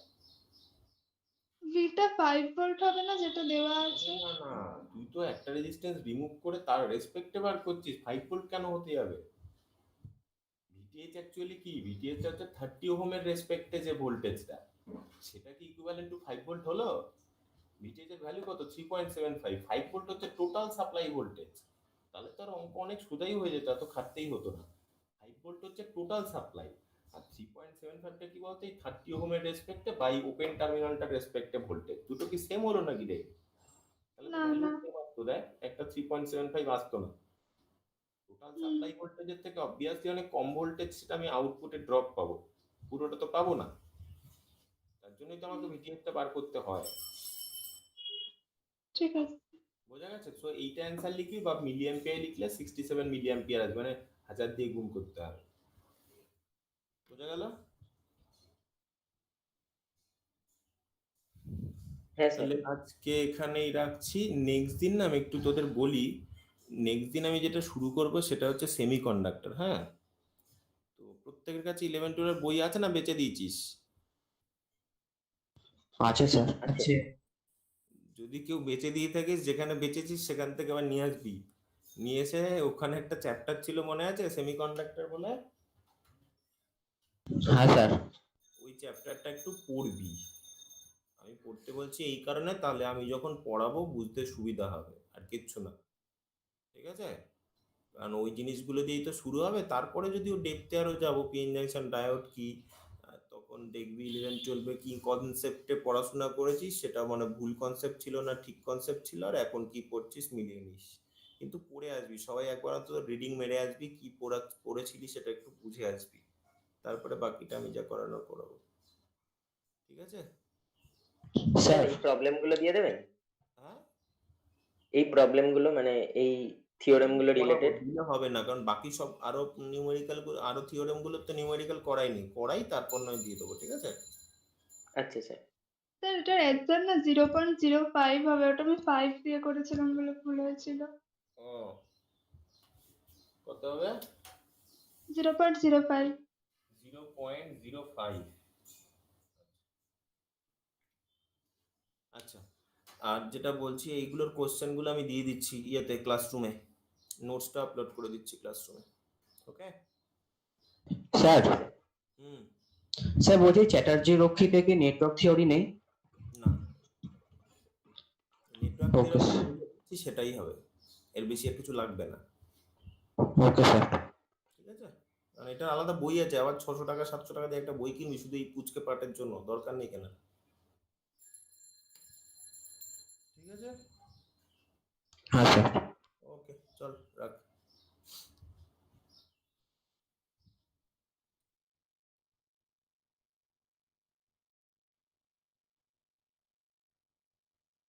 ভিটা 5 ভোল্ট হবে না যেটা দেওয়া আছে? না না, তুই তো একটা রেজিস্ট্যান্স রিমুভ করে তার রেসপেক্টে বার করছিস, 5 ভোল্ট কেন হতে যাবে? ভিটিএইচ অ্যাকচুয়ালি কি? ভিটিএইচ হচ্ছে 30 ওহমের রেসপেক্টে যে ভোল্টেজটা, সেটা কি ইকুইভ্যালেন্ট টু 5 ভোল্ট হলো। ভিটিএইচ এর ভ্যালু কত? 3.75। 5 ভোল্ট হচ্ছে টোটাল সাপ্লাই ভোল্টেজ। তাহলে তো আর অঙ্ক অনেক সোজাই হয়ে যেত, এত খাটতেই হতো না। 5 ভোল্ট হচ্ছে টোটাল সাপ্লাই, আর 3.75 টা কি বলতো, এই 30 ওহমের রেসপেক্টে বাই ওপেন টার্মিনালটার রেসপেক্টে ভোল্টেজ। দুটো কি সেম হলো নাকি রে? তাহলে তো না ভ্যালু না সেম আসতো, দেখ একটা 3.75 আসতো না। টোটাল সাপ্লাই ভোল্টেজের থেকে অবভিয়াসলি অনেক কম ভোল্টেজ, সেটা আমি আউটপুটে ড্রপ পাবো, পুরোটা তো পাবো না। তার জন্যই তো আমাকে ভিটিএসটা বার করতে হয়। ঠিক আছে। বোঝা গেছে? সো এইটা অ্যান্সার লিখবি, বা মিলি অ্যাম্পিয়ার লিখলে 67 মিলি অ্যাম্পিয়ার আসবে, মানে 1000 দিয়ে গুণ করতে হবে। বোঝা গেল? হ্যাঁ স্যার। তাহলে আজকে এখানেই রাখছি। নেক্সট দিন না আমি একটু তোদের বলি, নেক্সট দিন আমি যেটা শুরু করব সেটা হচ্ছে সেমিকন্ডাক্টর। হ্যাঁ, তো প্রত্যেকের কাছে 11-12 বই আছে না, বেচে দিয়েছিস? আছে স্যার। আছে। যদি কেউ বেচে দিয়ে থাকিস, যেখানে বেচেছিস সেখান থেকে আবার নিয়ে আসবি। নিয়ে এসে ওখানে একটা চ্যাপ্টার ছিল, মনে আছে, সেমিকন্ডাক্টর বলে? হ্যাঁ স্যার। ওই চ্যাপ্টারটা একটু পড়বি। আমি পড়তে বলছি এই কারণে, তাহলে আমি যখন পড়াবো বুঝতে সুবিধা হবে, আর কিচ্ছু না। ঠিক আছে? কারণ ওই জিনিসগুলো দিয়েই তো শুরু হবে, তারপরে যদি ও ডেপথে আরও যাবো, পিএন জাংশন ডায়োড কি, তখন দেখবি 11-12 কি কনসেপ্টে পড়াশোনা করেছিস, সেটা মানে ভুল কনসেপ্ট ছিল না ঠিক কনসেপ্ট ছিল, আর এখন কি পড়ছিস মিলিয়ে নিস। কিন্তু পড়ে আসবি, সবাই একবার অন্তত রিডিং মেরে আসবি, কি পড়েছিলি সেটা একটু বুঝে আসবি, তারপরে বাকিটা আমি যা করানোর করাবো। ঠিক আছে? স্যার স্যার এই প্রবলেমগুলো দিয়ে দেবেন? হ্যাঁ, এই প্রবলেমগুলো মানে এই থিওরেমগুলো রিলেটেড? দিলে হবে না, কারণ বাকি সব আরো নিউমেরিক্যাল, আরো থিওরেম গুলো তো নিউমেরিক্যাল করাইনি, করাই তারপর নয় দিয়ে দেবো। ঠিক আছে? আচ্ছা স্যার। স্যার এটার অ্যান্সার না 0.05 হবে, ওটা আমি 5 দিয়ে করেছিলাম বলে ভুল হয়েছিল। ও, কত হবে? 0.05। 0.05। আচ্ছা, আর যেটা বলছি, এইগুলোর কোশ্চেন গুলো আমি দিয়ে দিচ্ছি ইয়েতে, ক্লাসরুমে নোটসটা আপলোড করে দিচ্ছি ক্লাসরুমে। ওকে? স্যার হুম। স্যার বলছি চ্যাটার্জি রক্ষিতে কি নেটওয়ার্ক থিওরি নেই? না, নেটওয়ার্ক ওকে দিচ্ছি সেটাই হবে, এর বেশি আর কিছু লাগবে না। Okay sir. ঠিক আছে? কারণ এটা আলাদা বই আছে, আবার 600 টাকা 700 টাকা দিয়ে একটা বই কিনবি শুধু এই পুচকে পার্টের জন্য, দরকার নেই কেনা। ঠিক আছে? হ্যাঁ স্যার।